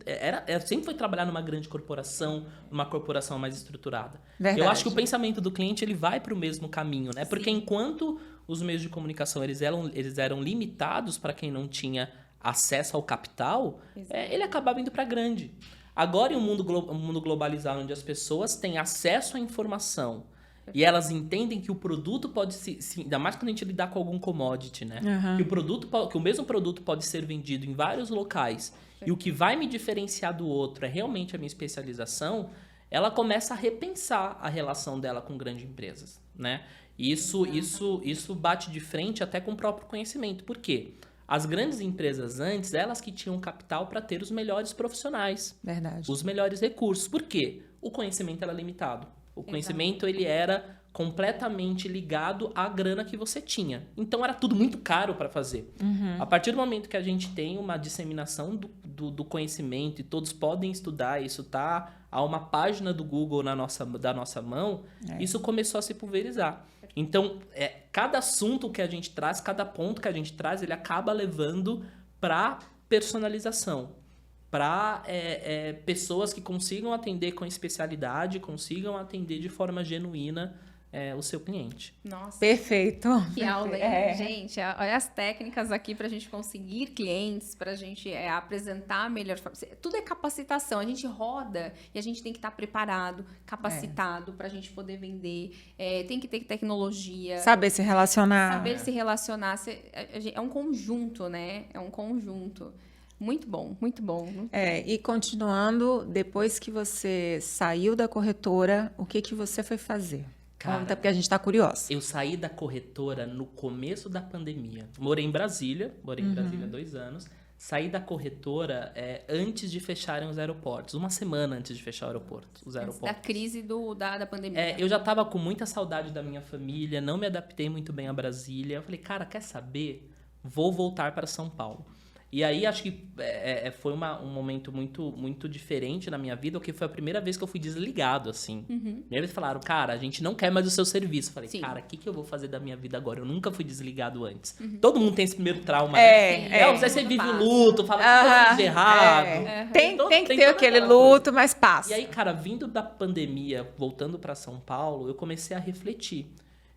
sempre foi trabalhar numa grande corporação, numa corporação mais estruturada. Verdade. Eu acho que o pensamento do cliente ele vai para o mesmo caminho, né? Porque enquanto os meios de comunicação eles eram limitados para quem não tinha acesso ao capital, ele acabava indo para grande. Agora, em um mundo globalizado, onde as pessoas têm acesso à informação e elas entendem que o produto pode ainda mais quando a gente lidar com algum commodity, né? Que o mesmo produto pode ser vendido em vários locais e o que vai me diferenciar do outro é realmente a minha especialização, ela começa a repensar a relação dela com grandes empresas, né? Isso bate de frente até com o próprio conhecimento. Por quê? As grandes empresas antes, elas que tinham capital para ter os melhores profissionais. Verdade. Os melhores recursos. Por quê? O conhecimento era limitado. O conhecimento, ele era completamente ligado à grana que você tinha. Então, era tudo muito caro para fazer. A partir do momento que a gente tem uma disseminação do conhecimento e todos podem estudar, isso tá a uma página do Google da nossa mão, isso começou a se pulverizar. Então, cada assunto que a gente traz, cada ponto que a gente traz, ele acaba levando para personalização. Para pessoas que consigam atender com especialidade, consigam atender de forma genuína o seu cliente. Nossa. Perfeito. Que aula, hein? Gente, olha as técnicas aqui para a gente conseguir clientes, para a gente apresentar a melhor forma. Tudo é capacitação. A gente roda e a gente tem que estar preparado, capacitado para a gente poder vender. Tem que ter tecnologia. Saber se relacionar. Saber se relacionar. É um conjunto, né? É um conjunto. Muito bom, muito bom. E continuando, depois que você saiu da corretora, o que você foi fazer? Conta, porque a gente está curiosa. Eu saí da corretora no começo da pandemia. Morei em Brasília 2 anos. Saí da corretora antes de fecharem os aeroportos. Uma semana antes de fechar os aeroportos. Da crise da pandemia. Eu já estava com muita saudade da minha família, não me adaptei muito bem a Brasília. Eu falei, cara, quer saber? Vou voltar para São Paulo. E aí, acho que foi um momento muito, muito diferente na minha vida, porque foi a primeira vez que eu fui desligado, assim. Eles falaram, cara, a gente não quer mais o seu serviço. Eu falei, cara, o que eu vou fazer da minha vida agora? Eu nunca fui desligado antes. Todo mundo tem esse primeiro trauma. Você vive o luto, fala que eu fiz de errado. Tem que ter aquele luto, mas passa. E aí, cara, vindo da pandemia, voltando para São Paulo, eu comecei a refletir.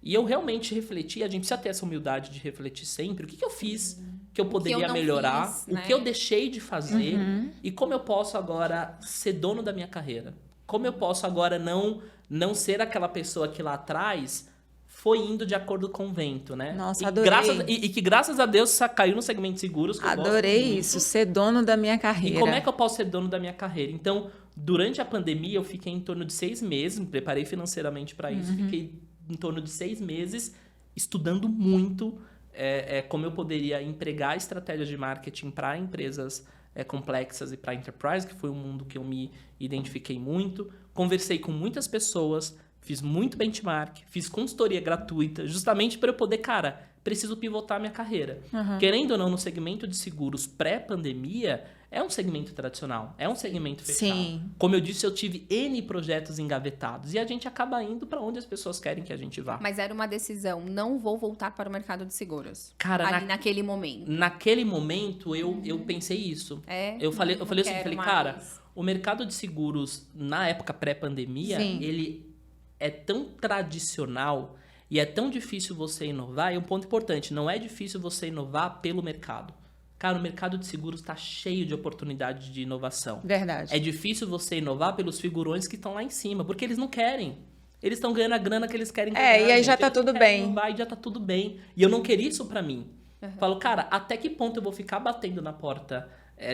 E eu realmente refleti, a gente precisa ter essa humildade de refletir sempre. O que eu fiz que eu poderia melhorar? O que eu deixei de fazer? E como eu posso agora ser dono da minha carreira? Como eu posso agora não ser aquela pessoa que lá atrás foi indo de acordo com o vento, né? Nossa, adorei. E que graças a Deus caiu no segmento de seguros. Que adorei isso, ser dono da minha carreira. E como é que eu posso ser dono da minha carreira? Então, durante a pandemia, eu fiquei em torno de 6 meses, me preparei financeiramente para isso, fiquei em torno de 6 meses estudando muito como eu poderia empregar estratégias de marketing para empresas complexas e para enterprise, que foi um mundo que eu me identifiquei muito. Conversei com muitas pessoas, fiz muito benchmark, fiz consultoria gratuita, justamente para eu poder, preciso pivotar minha carreira. Querendo ou não, no segmento de seguros pré-pandemia, é um segmento tradicional, é um segmento fechado. Sim. Como eu disse, eu tive N projetos engavetados e a gente acaba indo para onde as pessoas querem que a gente vá. Mas era uma decisão, não vou voltar para o mercado de seguros. Cara, naquele momento. Naquele momento, eu pensei isso. Eu falei assim, cara, o mercado de seguros, na época pré-pandemia, ele é tão tradicional e é tão difícil você inovar. E um ponto importante, não é difícil você inovar pelo mercado. Cara, o mercado de seguros está cheio de oportunidades de inovação. Verdade. É difícil você inovar pelos figurões que estão lá em cima, porque eles não querem. Eles estão ganhando a grana que eles querem ganhar. E aí já tá tudo bem. Já tá tudo bem. E eu não queria isso para mim. Falo, cara, até que ponto eu vou ficar batendo na porta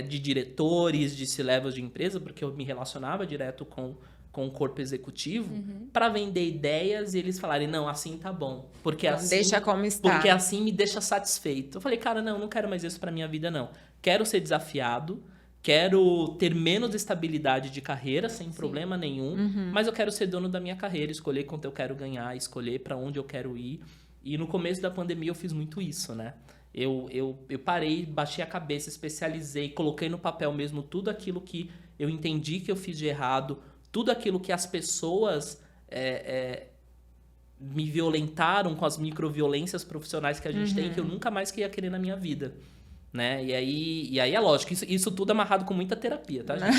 de diretores, de C-levels de empresa, porque eu me relacionava direto com o corpo executivo, para vender ideias e eles falarem, não, assim tá bom. Porque não, assim, deixa como está. Porque assim me deixa satisfeito. Eu falei, cara, não quero mais isso pra minha vida, não. Quero ser desafiado, quero ter menos estabilidade de carreira, sem problema nenhum, mas eu quero ser dono da minha carreira, escolher quanto eu quero ganhar, escolher para onde eu quero ir. E no começo da pandemia eu fiz muito isso, né? Eu parei, baixei a cabeça, especializei, coloquei no papel mesmo tudo aquilo que eu entendi que eu fiz de errado, tudo aquilo que as pessoas me violentaram com as microviolências profissionais que a gente tem, que eu nunca mais ia querer na minha vida. Né? E aí é lógico, isso tudo é amarrado com muita terapia, tá, gente?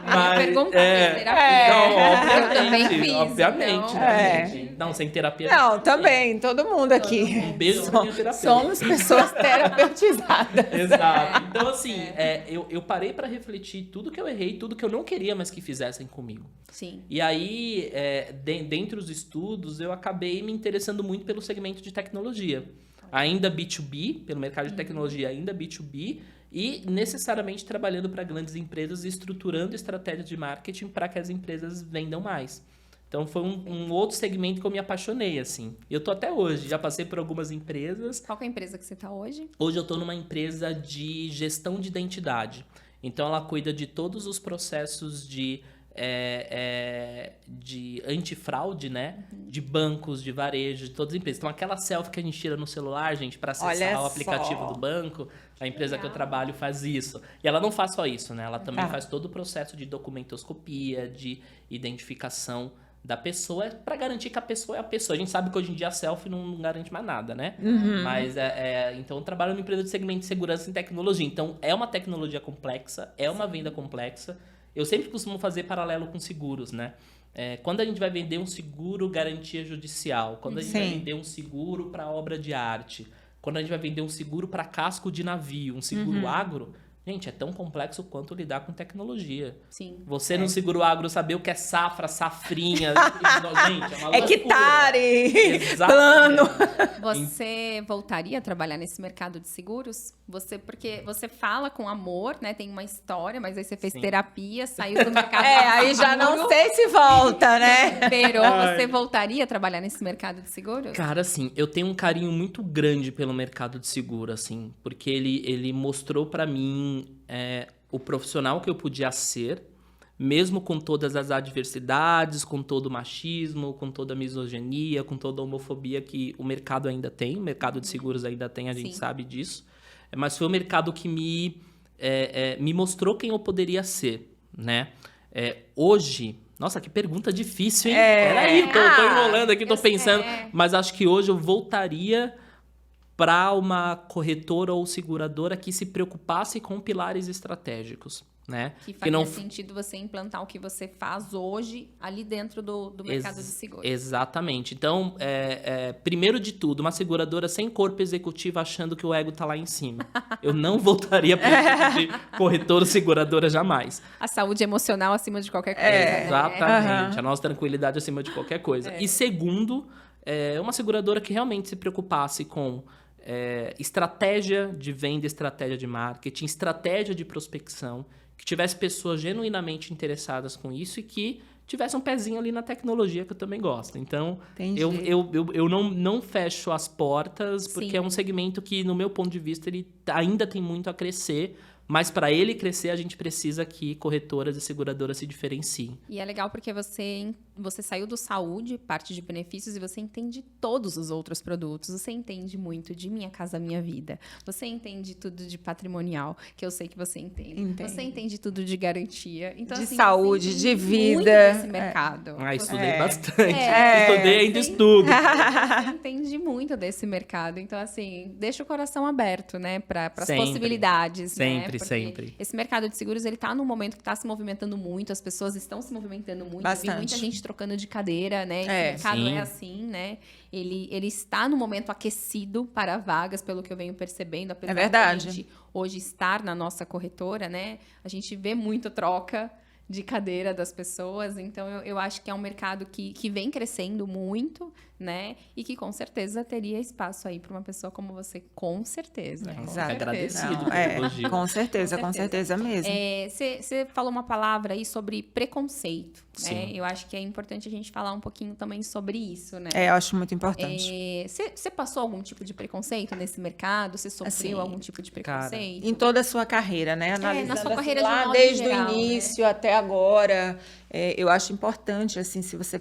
Mas terapia. Não, Eu também fiz. Obviamente. Então, né? Não, sem terapia. Não, também, todo mundo aqui. Um beijo pra minha terapeuta. Somos pessoas terapeutizadas. Exato. Então, assim, eu parei pra refletir tudo que eu errei, tudo que eu não queria mais que fizessem comigo. Sim. E aí, dentre os estudos, eu acabei me interessando muito pelo segmento de tecnologia. Ainda B2B, pelo mercado de tecnologia, ainda B2B, e necessariamente trabalhando para grandes empresas e estruturando estratégias de marketing para que as empresas vendam mais. Então, foi um outro segmento que eu me apaixonei, assim. Eu tô até hoje, já passei por algumas empresas. Qual que é a empresa que você tá hoje? Hoje eu tô numa empresa de gestão de identidade. Então, ela cuida de todos os processos de antifraude, né? De bancos, de varejo, de todas as empresas. Então, aquela selfie que a gente tira no celular, gente, para acessar o aplicativo do banco, a empresa que eu trabalho faz isso. E ela não faz só isso, né? Ela também faz todo o processo de documentoscopia, de identificação da pessoa, para garantir que a pessoa é a pessoa. A gente sabe que hoje em dia a selfie não garante mais nada, né? Mas, então, eu trabalho numa empresa de segmento de segurança e tecnologia. Então, é uma tecnologia complexa, é uma venda complexa. Eu sempre costumo fazer paralelo com seguros, né? Quando a gente vai vender um seguro garantia judicial, quando a gente vai vender um seguro para obra de arte, quando a gente vai vender um seguro para casco de navio, um seguro agro, gente, é tão complexo quanto lidar com tecnologia. Sim. Você no seguro agro saber o que é safra, safrinha, gente, é uma hectare, plano. Você voltaria a trabalhar nesse mercado de seguros? Porque você fala com amor, né? Tem uma história, mas aí você fez terapia, saiu do mercado de seguro. Aí já não sei se volta, né? Você voltaria a trabalhar nesse mercado de seguros? Cara, assim, eu tenho um carinho muito grande pelo mercado de seguro, assim, porque ele mostrou pra mim o profissional que eu podia ser, mesmo com todas as adversidades, com todo o machismo, com toda a misoginia, com toda a homofobia que o mercado ainda tem, o mercado de seguros ainda tem, a gente sabe disso. Mas foi o mercado que me mostrou quem eu poderia ser, né? Hoje... Nossa, que pergunta difícil, hein? Peraí, tô enrolando aqui, tô pensando. Mas acho que hoje eu voltaria para uma corretora ou seguradora que se preocupasse com pilares estratégicos, né? Que faria sentido você implantar o que você faz hoje ali dentro do mercado de seguros. Exatamente. Então, primeiro de tudo, uma seguradora sem corpo executivo achando que o ego tá lá em cima. Eu não voltaria para de corretora ou seguradora jamais. A saúde emocional acima de qualquer coisa. Exatamente. A nossa tranquilidade acima de qualquer coisa. E segundo, uma seguradora que realmente se preocupasse com estratégia de venda, estratégia de marketing, estratégia de prospecção, que tivesse pessoas genuinamente interessadas com isso e que tivesse um pezinho ali na tecnologia, que eu também gosto. Então, eu não fecho as portas, porque é um segmento que, no meu ponto de vista, ele ainda tem muito a crescer. Mas para ele crescer, a gente precisa que corretoras e seguradoras se diferenciem. E é legal porque você saiu do saúde, parte de benefícios, e você entende todos os outros produtos. Você entende muito de Minha Casa Minha Vida. Você entende tudo de patrimonial, que eu sei que você entende. Você entende tudo de garantia. Então, de assim, saúde, de vida. Muito desse mercado. Estudei bastante. Estudei ainda estudo. Você entende muito desse mercado. Então, assim, deixa o coração aberto, né? Para as possibilidades. Sempre. Sempre. Esse mercado de seguros, ele tá num momento que está se movimentando muito, as pessoas estão se movimentando muito. Bastante. Eu vi muita gente trocando de cadeira, né? Esse mercado é assim, né? Ele está no momento aquecido para vagas, pelo que eu venho percebendo. Apesar verdade. Da gente hoje estar na nossa corretora, né? A gente vê muita troca de cadeira das pessoas, então eu acho que é um mercado que vem crescendo muito, né? E que com certeza teria espaço aí para uma pessoa como você, com certeza. Exato. Agradecido pelo elogio. Com certeza mesmo. Você falou uma palavra aí sobre preconceito, né? Eu acho que é importante a gente falar um pouquinho também sobre isso, né? Eu acho muito importante. Você passou algum tipo de preconceito nesse mercado? Você sofreu algum tipo de preconceito? Em toda a sua carreira, né? Analisando na sua carreira lá, de modo desde geral, o início até agora. Eu acho importante, assim, se você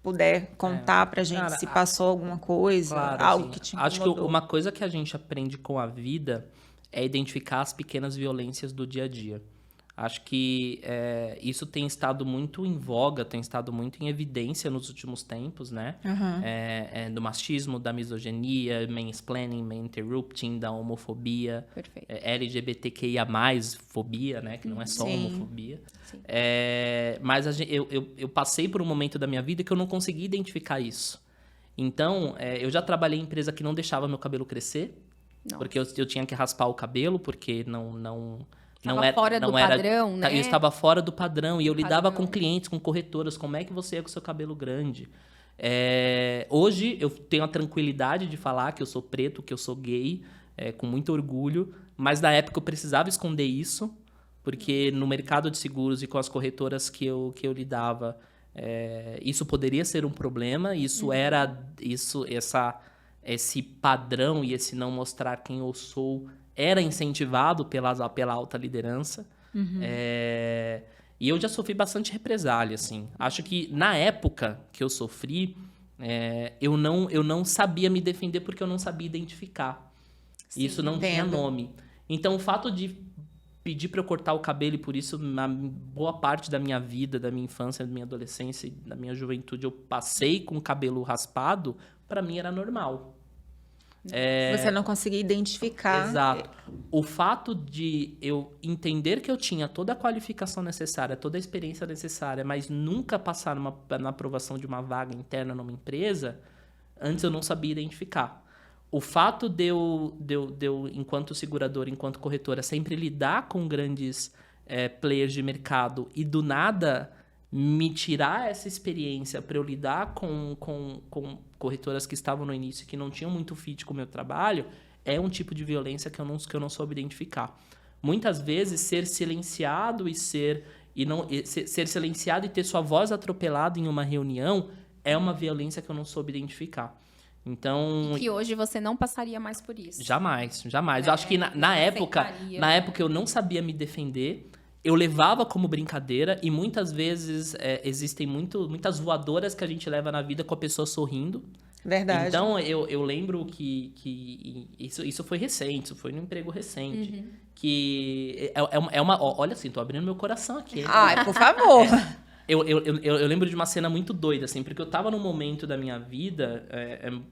puder contar pra gente se passou alguma coisa, algo que te incomodou. Acho que uma coisa que a gente aprende com a vida é identificar as pequenas violências do dia a dia. Acho que isso tem estado muito em voga, tem estado muito em evidência nos últimos tempos, né? Do machismo, da misoginia, mansplaining, interrupting, da homofobia, LGBTQIA+, fobia, né? Que não é só homofobia. Mas eu passei por um momento da minha vida que eu não consegui identificar isso. Então, eu já trabalhei em empresa que não deixava meu cabelo crescer, porque eu tinha que raspar o cabelo, porque Estava fora do padrão, né? Eu estava fora do padrão e eu lidava com clientes, com corretoras. Como é que você é com o seu cabelo grande? Hoje eu tenho a tranquilidade de falar que eu sou preto, que eu sou gay, com muito orgulho. Mas na época eu precisava esconder isso, porque no mercado de seguros e com as corretoras que eu lidava, isso poderia ser um problema. Esse padrão e esse não mostrar quem eu sou era incentivado pela alta liderança. E eu já sofri bastante represália, assim. Acho que na época que eu sofri, eu não sabia me defender porque eu não sabia identificar. Isso não tinha nome. Então, o fato de pedir para eu cortar o cabelo, e por isso, na boa parte da minha vida, da minha infância, da minha adolescência e da minha juventude, eu passei com o cabelo raspado, para mim era normal. Você não conseguia identificar. Exato. O fato de eu entender que eu tinha toda a qualificação necessária, toda a experiência necessária, mas nunca passar na aprovação de uma vaga interna numa empresa, antes eu não sabia identificar. O fato de eu enquanto seguradora, enquanto corretora, sempre lidar com grandes players de mercado e do nada me tirar essa experiência para eu lidar com corretoras que estavam no início, que não tinham muito fit com o meu trabalho, é um tipo de violência que eu não soube identificar. Muitas vezes, ser silenciado ser silenciado e ter sua voz atropelada em uma reunião é uma violência que eu não soube identificar. Então, e que hoje você não passaria mais por isso. Jamais. Eu acho que na época eu não sabia me defender. Eu levava como brincadeira e muitas vezes existem muitas voadoras que a gente leva na vida com a pessoa sorrindo. Verdade. Então, eu lembro que isso foi recente, isso foi num emprego recente. Que olha assim, tô abrindo meu coração aqui. Ai, por favor. Eu lembro de uma cena muito doida, assim, porque eu tava num momento da minha vida,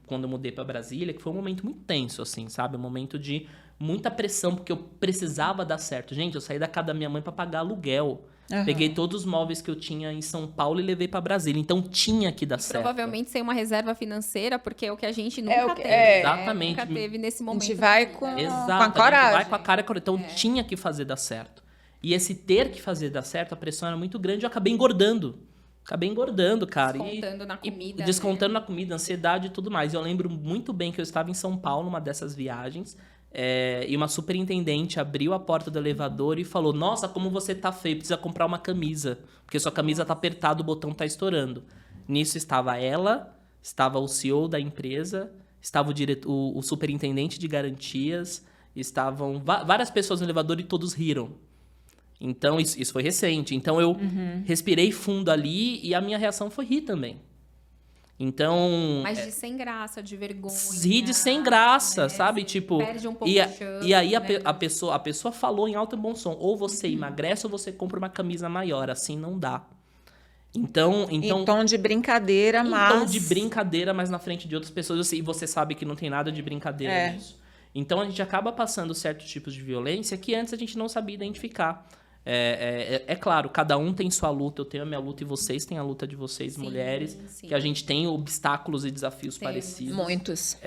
quando eu mudei pra Brasília, que foi um momento muito tenso, assim, sabe? Um momento de muita pressão, porque eu precisava dar certo. Gente, eu saí da casa da minha mãe pra pagar aluguel. Uhum. Peguei todos os móveis que eu tinha em São Paulo e levei pra Brasília. Então, tinha que dar certo. Provavelmente sem uma reserva financeira, porque é o que a gente nunca teve. Exatamente. Nunca teve nesse momento. A gente vai com a coragem. A gente vai com a cara. Então, tinha que fazer dar certo. E esse ter que fazer dar certo, a pressão era muito grande, eu acabei engordando. Cara. Descontando na comida. Descontando na comida, ansiedade e tudo mais. Eu lembro muito bem que eu estava em São Paulo, numa dessas viagens, e uma superintendente abriu a porta do elevador e falou: nossa, como você tá feio, precisa comprar uma camisa, porque sua camisa tá apertada, o botão tá estourando. Nisso estava ela, estava o CEO da empresa, estava o superintendente de garantias, estavam várias pessoas no elevador e todos riram. Então, isso foi recente. Então, eu respirei fundo ali e a minha reação foi rir também. Então... Mas de sem graça, de vergonha. Rir de sem graça, sabe? Tipo... Perde um pouco e o chão, e aí, né? a pessoa falou em alto e bom som: ou você emagrece ou você compra uma camisa maior. Assim não dá. Então... Em tom de brincadeira, mas... Em tom de brincadeira, mas na frente de outras pessoas. E você sabe que não tem nada de brincadeira nisso. Então, a gente acaba passando certos tipos de violência que antes a gente não sabia identificar. É claro, cada um tem sua luta, eu tenho a minha luta e vocês têm a luta de vocês, mulheres, que a gente tem obstáculos e desafios parecidos. Muitos.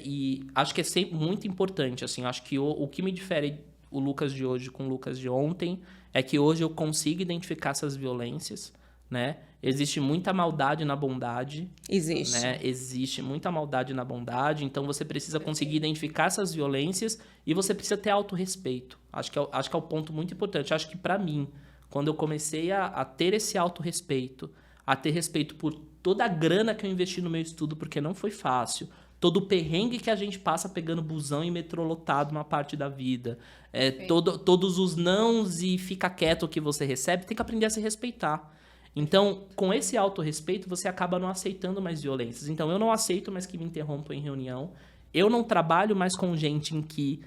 E acho que é sempre muito importante, assim, acho que o que me difere o Lucas de hoje com o Lucas de ontem é que hoje eu consigo identificar essas violências, né? Existe muita maldade na bondade. Existe. Né? Existe muita maldade na bondade, então você precisa conseguir identificar essas violências e você precisa ter autorrespeito. Acho que é o ponto muito importante. Acho que, para mim, quando eu comecei a ter esse autorrespeito, a ter respeito por toda a grana que eu investi no meu estudo, porque não foi fácil, todo o perrengue que a gente passa pegando busão e metrô lotado uma parte da vida, todos os nãos e fica quieto que você recebe, tem que aprender a se respeitar. Então, com esse autorrespeito, você acaba não aceitando mais violências. Então, eu não aceito mais que me interrompam em reunião. Eu não trabalho mais com gente em que,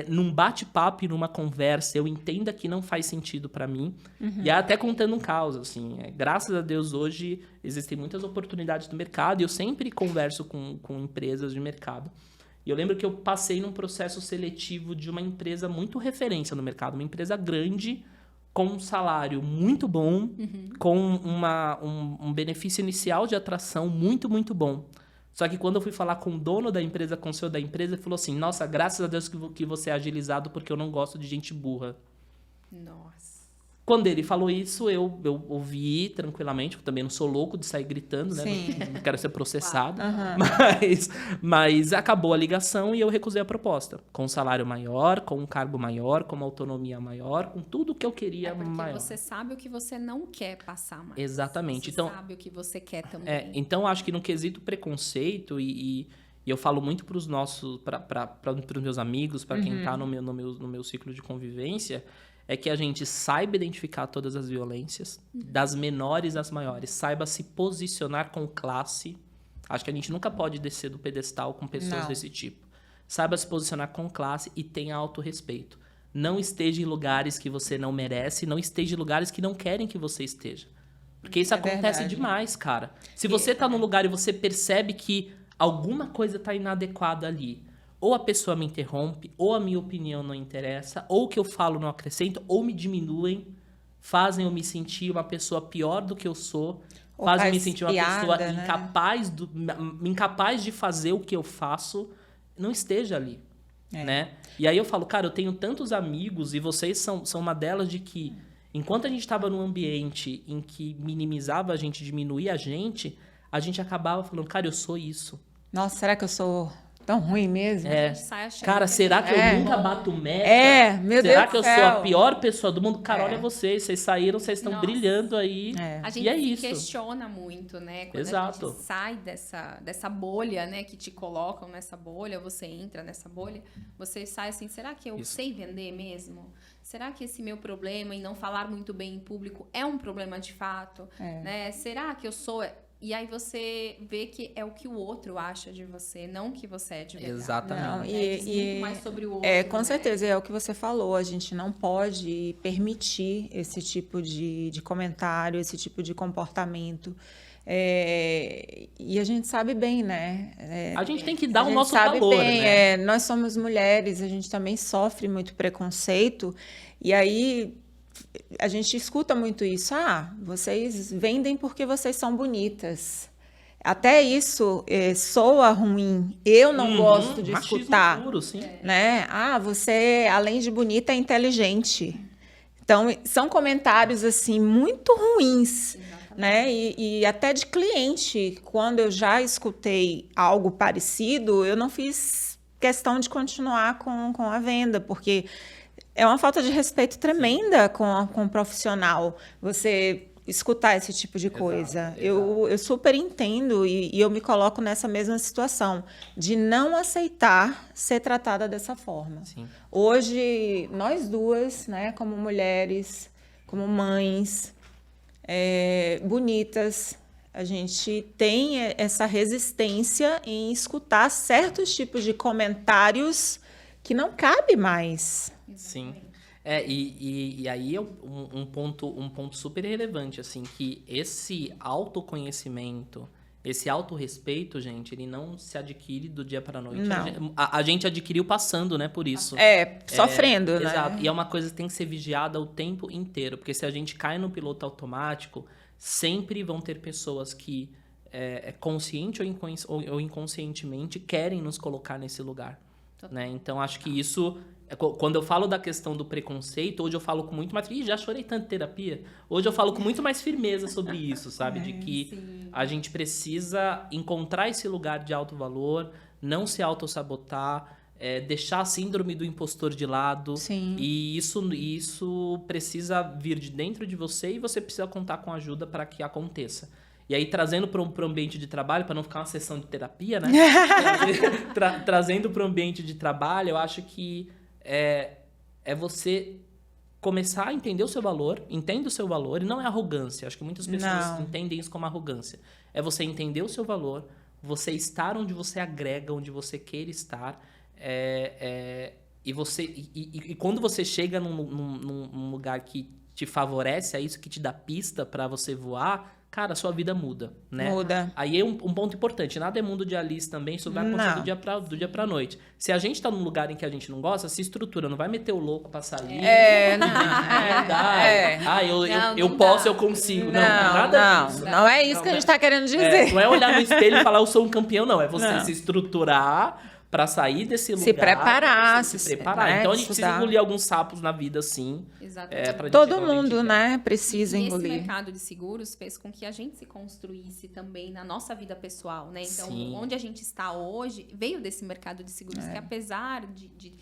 num bate-papo e numa conversa, eu entenda que não faz sentido para mim. E até contando um caos, assim. Graças a Deus, hoje, existem muitas oportunidades no mercado e eu sempre converso com empresas de mercado. E eu lembro que eu passei num processo seletivo de uma empresa muito referência no mercado, uma empresa grande, com um salário muito bom, com um benefício inicial de atração muito, muito bom. Só que quando eu fui falar com o dono da empresa, com o CEO da empresa, ele falou assim: nossa, graças a Deus que você é agilizado, porque eu não gosto de gente burra. Nossa. Quando ele falou isso, eu ouvi tranquilamente, porque também não sou louco de sair gritando, né? Não quero ser processado. Mas acabou a ligação e eu recusei a proposta. Com um salário maior, com um cargo maior, com uma autonomia maior, com tudo que eu queria maior. Você sabe o que você não quer passar mais. Exatamente. Você sabe o que você quer também. Então, acho que no quesito preconceito, e eu falo muito para os meus amigos, para quem está no meu ciclo de convivência, é que a gente saiba identificar todas as violências, das menores às maiores, saiba se posicionar com classe. Acho que a gente nunca pode descer do pedestal com pessoas desse tipo. Saiba se posicionar com classe e tenha autorrespeito. Não esteja em lugares que você não merece, não esteja em lugares que não querem que você esteja. Porque isso acontece demais, cara. Se você tá num lugar e você percebe que alguma coisa está inadequada ali. Ou a pessoa me interrompe, ou a minha opinião não interessa, ou o que eu falo não acrescenta, ou me diminuem, fazem eu me sentir uma pessoa pior do que eu sou, fazem eu me sentir uma pessoa incapaz de fazer o que eu faço, não esteja ali. Né? E aí eu falo, cara, eu tenho tantos amigos, e vocês são uma delas, de que enquanto a gente estava num ambiente em que minimizava a gente, diminuía a gente acabava falando, cara, eu sou isso. Nossa, será que eu sou tão ruim mesmo? Cara, será que eu nunca bato meta? Meu Deus será que do eu céu. sou a pior pessoa do mundo? Cara, olha vocês saíram, vocês estão brilhando aí. A gente se questiona muito, né? Quando a gente sai dessa bolha, né? Que te colocam nessa bolha, você entra nessa bolha, você sai assim, será que eu sei vender mesmo? Será que esse meu problema em não falar muito bem em público é um problema de fato? Né? Será que eu sou... E aí você vê que é o que o outro acha de você, não o que você é de verdade. Exatamente. Não, e muito mais sobre o outro. Com certeza, é o que você falou. A gente não pode permitir esse tipo de comentário, esse tipo de comportamento. E a gente sabe bem, né? A gente tem que dar o nosso valor, bem, né? Nós somos mulheres, a gente também sofre muito preconceito. E aí... a gente escuta muito isso. Vocês vendem porque vocês são bonitas. Até isso soa ruim. Eu não gosto de escutar. Puro, sim. Né? Você, além de bonita, é inteligente. Então, são comentários assim muito ruins. Né? E até de cliente, quando eu já escutei algo parecido, eu não fiz questão de continuar com a venda, porque... é uma falta de respeito tremenda com o profissional, você escutar esse tipo de coisa. Eu super entendo e eu me coloco nessa mesma situação, de não aceitar ser tratada dessa forma. Sim. Hoje, nós duas, né, como mulheres, como mães, bonitas, a gente tem essa resistência em escutar certos tipos de comentários que não cabe mais. Sim. E aí é um ponto super relevante, assim, que esse autoconhecimento, esse autorrespeito, gente, ele não se adquire do dia para a noite. A gente adquiriu passando, né, por isso. Sofrendo, né? Exato. E é uma coisa que tem que ser vigiada o tempo inteiro, porque se a gente cai no piloto automático, sempre vão ter pessoas que, consciente ou inconscientemente, querem nos colocar nesse lugar. Né? Então, acho que isso... quando eu falo da questão do preconceito, hoje eu falo com muito mais... já chorei tanto em terapia. Hoje eu falo com muito mais firmeza sobre isso, sabe? De que a gente precisa encontrar esse lugar de alto valor, não se autossabotar, deixar a síndrome do impostor de lado. Sim. E isso precisa vir de dentro de você e você precisa contar com ajuda para que aconteça. E aí, trazendo para o ambiente de trabalho, para não ficar uma sessão de terapia, né? Trazendo para o ambiente de trabalho, eu acho que é você começar a entender o seu valor, entende o seu valor, e não é arrogância. Acho que muitas pessoas entendem isso como arrogância. É você entender o seu valor, você estar onde você agrega, onde você queira estar, e quando você chega num lugar que te favorece, é isso que te dá pista para você voar, cara, a sua vida muda, né? Muda. Aí é um ponto importante. Nada é mundo de Alice também, isso vai acontecer do dia pra noite. Se a gente tá num lugar em que a gente não gosta, se estrutura, não vai meter o louco pra sair. Eu posso, eu consigo. Nada disso. Não é isso que a gente tá querendo dizer. Não é olhar no espelho e falar, eu sou um campeão, não. É você se estruturar para sair desse lugar. Se preparar. Se preparar. Né? Então, a gente precisa engolir alguns sapos na vida, sim. Exatamente. Todo mundo, né, precisa engolir. Esse mercado de seguros fez com que a gente se construísse também na nossa vida pessoal, né? Então, onde a gente está hoje, veio desse mercado de seguros, que apesar de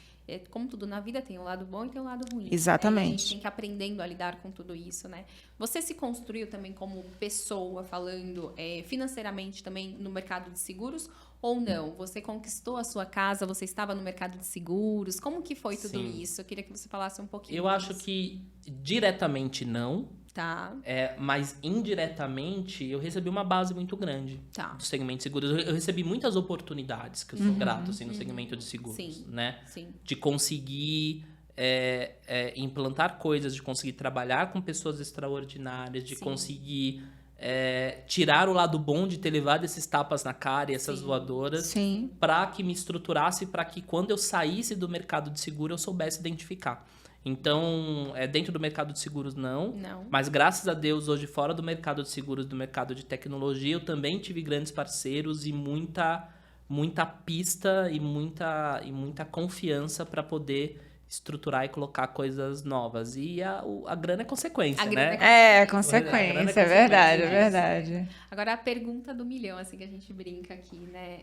como tudo na vida, tem um lado bom e tem um lado ruim. Exatamente. Né? A gente tem que ir aprendendo a lidar com tudo isso, né? Você se construiu também como pessoa, falando financeiramente também no mercado de seguros, ou não? Você conquistou a sua casa, você estava no mercado de seguros, como que foi tudo isso? Eu queria que você falasse um pouquinho. Eu acho que diretamente não, tá? Mas indiretamente eu recebi uma base muito grande do segmento de seguros. Eu recebi muitas oportunidades, que eu sou grato assim, no segmento de seguros, né? Sim. De conseguir implantar coisas, de conseguir trabalhar com pessoas extraordinárias, de conseguir tirar o lado bom de ter levado esses tapas na cara e essas voadoras para que me estruturasse, para que quando eu saísse do mercado de seguro eu soubesse identificar. Então, dentro do mercado de seguros, não. Mas, graças a Deus, hoje, fora do mercado de seguros, do mercado de tecnologia, eu também tive grandes parceiros e muita pista e muita confiança para poder estruturar e colocar coisas novas. E a grana é consequência, né? É consequência, é verdade. Agora, a pergunta do milhão, assim, que a gente brinca aqui, né?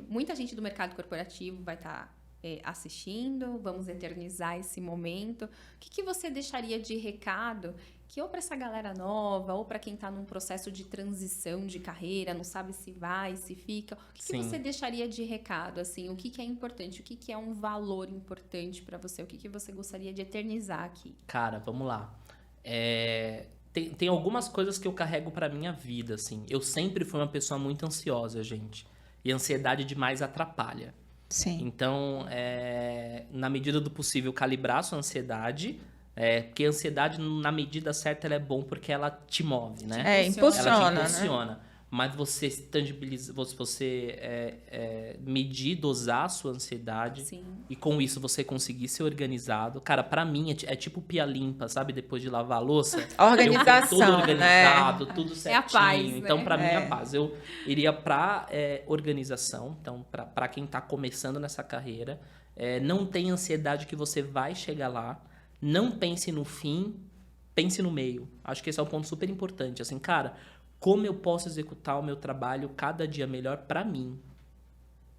Muita gente do mercado corporativo vai estar assistindo, vamos eternizar esse momento. O que você deixaria de recado que ou para essa galera nova, ou para quem está num processo de transição de carreira, não sabe se vai, se fica, o que você deixaria de recado? Assim, o que é importante? O que é um valor importante para você? O que você gostaria de eternizar aqui? Cara, vamos lá. Tem algumas coisas que eu carrego para minha vida, assim. Eu sempre fui uma pessoa muito ansiosa, gente. E a ansiedade demais atrapalha. Sim. Então, na medida do possível, calibrar a sua ansiedade. Porque a ansiedade, na medida certa, ela é bom porque ela te move, né? Impulsiona, ela te impulsiona. Né? Mas você tangibiliza, você medir, dosar a sua ansiedade. Sim. E com isso você conseguir ser organizado. Cara, pra mim é tipo pia limpa, sabe? Depois de lavar a louça. Organização, tudo organizado, tudo certinho. É a paz, né? Então, pra mim, é a paz. Eu iria pra organização. Então, pra quem tá começando nessa carreira, não tem ansiedade que você vai chegar lá. Não pense no fim, pense no meio. Acho que esse é um ponto super importante. Assim, cara, como eu posso executar o meu trabalho cada dia melhor pra mim?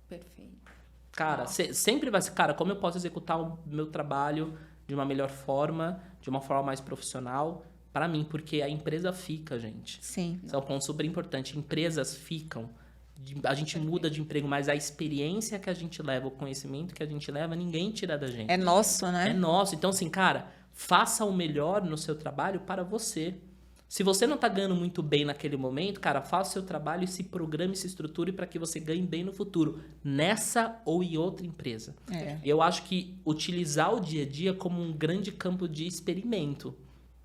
Perfeito. Cara, sempre vai ser, cara, como eu posso executar o meu trabalho de uma melhor forma, de uma forma mais profissional, pra mim, porque a empresa fica, gente. Sim. Esse é um ponto super importante. Empresas ficam. A gente muda de emprego, mas a experiência que a gente leva, o conhecimento que a gente leva, ninguém tira da gente. É nosso, né? É nosso. Então, assim, cara, faça o melhor no seu trabalho para você. Se você não tá ganhando muito bem naquele momento, cara, faça o seu trabalho e se programe, se estruture para que você ganhe bem no futuro, nessa ou em outra empresa. Eu acho que utilizar o dia a dia como um grande campo de experimento,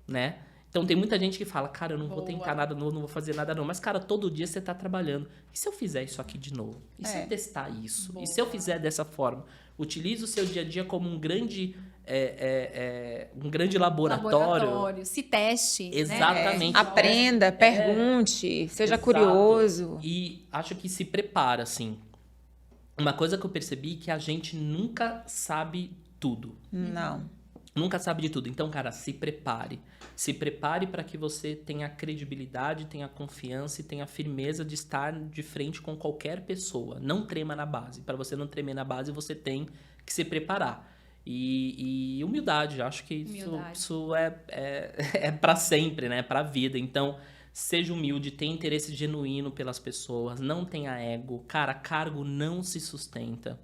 né? Então, tem muita gente que fala, cara, eu não vou tentar nada novo, não vou fazer nada novo. Mas, cara, todo dia você tá trabalhando. E se eu fizer isso aqui de novo? E se eu testar isso? E se eu fizer dessa forma? Utilize o seu dia a dia como um grande laboratório. Se teste. Exatamente. Né? Aprenda, pergunte, seja curioso. E acho que se prepara, assim. Uma coisa que eu percebi é que a gente nunca sabe tudo. Não. Nunca sabe de tudo. Então, cara, se prepare. Se prepare para que você tenha credibilidade, tenha confiança e tenha firmeza de estar de frente com qualquer pessoa. Não trema na base. Para você não tremer na base, você tem que se preparar. E humildade. Acho que isso é para sempre, né? Para a vida. Então, seja humilde, tenha interesse genuíno pelas pessoas, não tenha ego. Cara, cargo não se sustenta.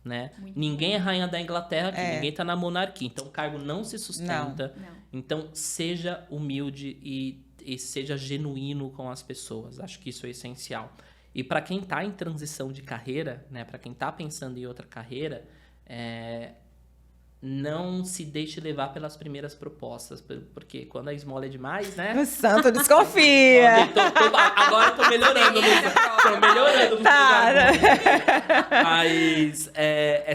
Né? Ninguém é rainha da Inglaterra aqui, ninguém tá na monarquia, então o cargo não se sustenta. Não. Então seja humilde e seja genuíno com as pessoas. Acho que isso é essencial. E para quem tá em transição de carreira, né, para quem tá pensando em outra carreira, não se deixe levar pelas primeiras propostas, porque quando a esmola é demais, né? O santo desconfia. Agora eu tô melhorando, Luísa. Tô melhorando. Mas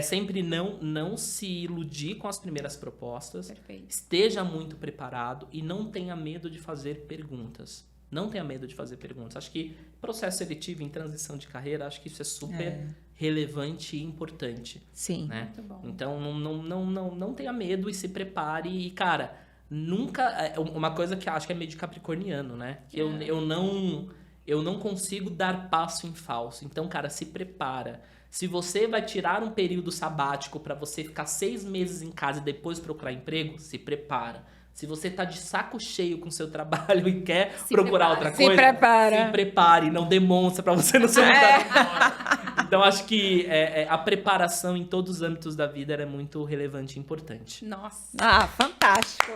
sempre não se iludir com as primeiras propostas. Perfeito. Esteja muito preparado e não tenha medo de fazer perguntas. Não tenha medo de fazer perguntas. Acho que processo seletivo em transição de carreira, acho que isso é super relevante e importante. Sim. Né? Muito bom. Então, não tenha medo e se prepare. E, cara, nunca... Uma coisa que acho que é meio de capricorniano, né? Que eu não consigo dar passo em falso. Então, cara, se prepara. Se você vai tirar um período sabático para você ficar 6 meses em casa e depois procurar emprego, se prepara. Se você tá de saco cheio com o seu trabalho e quer procurar outra coisa, se prepare, não demonstra para você não ser mudado. Então, acho que a preparação em todos os âmbitos da vida é muito relevante e importante. Nossa. Fantástico.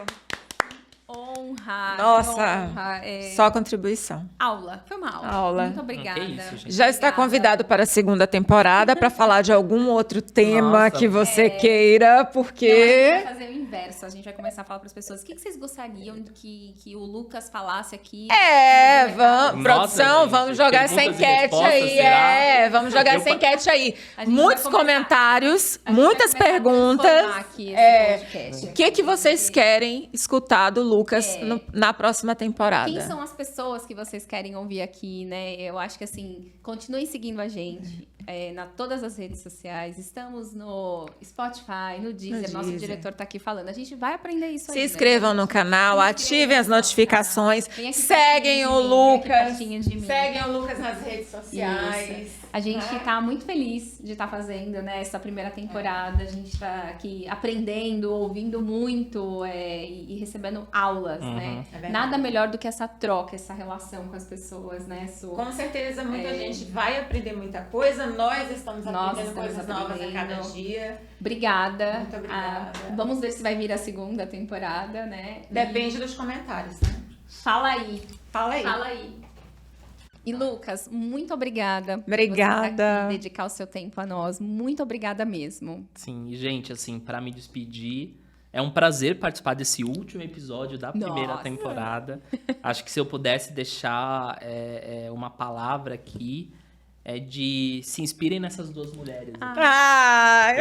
Honra. Nossa, só contribuição. Aula. Foi uma aula. Muito obrigada. Isso, já está convidado para a segunda temporada para falar de algum outro tema que você queira, porque... Não, a gente vai fazer um inverso. A gente vai começar a falar para as pessoas o que vocês gostariam que o Lucas falasse aqui. Vamos, produção, gente, vamos jogar essa enquete aí. Vamos jogar essa enquete aí. Muitos comentários, muitas perguntas. O que vocês querem escutar do Lucas na próxima temporada? Quem são as pessoas que vocês querem ouvir aqui, né? Eu acho que, assim, continuem seguindo a gente todas as redes sociais. Estamos no Spotify, no Deezer. Nosso diretor tá aqui falando. A gente vai aprender isso aí. Se inscrevam no canal, ativem as notificações, seguem o Lucas. Seguem o Lucas nas redes sociais. Isso. A gente tá muito feliz de estar fazendo, né, essa primeira temporada. A gente tá aqui aprendendo, ouvindo muito e recebendo aulas, né? Nada melhor do que essa troca, essa relação com as pessoas, né, Su? Com certeza, muita gente vai aprender muita coisa. Nós estamos aprendendo coisas novas a cada dia. Obrigada. Muito obrigada. Vamos ver se vai vir a segunda temporada, né? Depende dos comentários, né? Fala aí. Fala aí. E Lucas, muito obrigada. Obrigada. Por estar aqui, dedicar o seu tempo a nós. Muito obrigada mesmo. Sim, gente, assim, para me despedir, é um prazer participar desse último episódio da primeira temporada. Acho que se eu pudesse deixar uma palavra aqui, é de se inspirem nessas duas mulheres.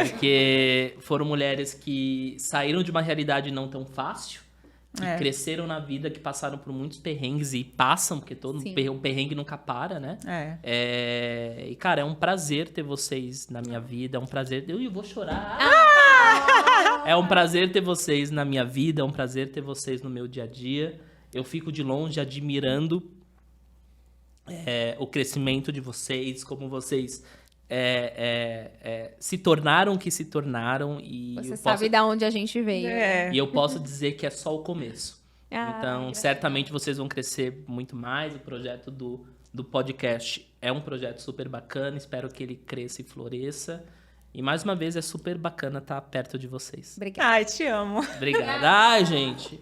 Porque foram mulheres que saíram de uma realidade não tão fácil, que cresceram na vida, que passaram por muitos perrengues e passam, porque todo perrengue nunca para, né? E, cara, é um prazer ter vocês na minha vida, é um prazer... Eu vou chorar! É um prazer ter vocês na minha vida, é um prazer ter vocês no meu dia a dia. Eu fico de longe admirando o crescimento de vocês, como vocês se tornaram o que se tornaram. E você sabe de onde a gente veio. E eu posso dizer que é só o começo. Então, certamente vocês vão crescer muito mais. O projeto do podcast é um projeto super bacana. Espero que ele cresça e floresça. E mais uma vez é super bacana estar perto de vocês. Obrigada. Ai, te amo. Obrigada. Ai, gente.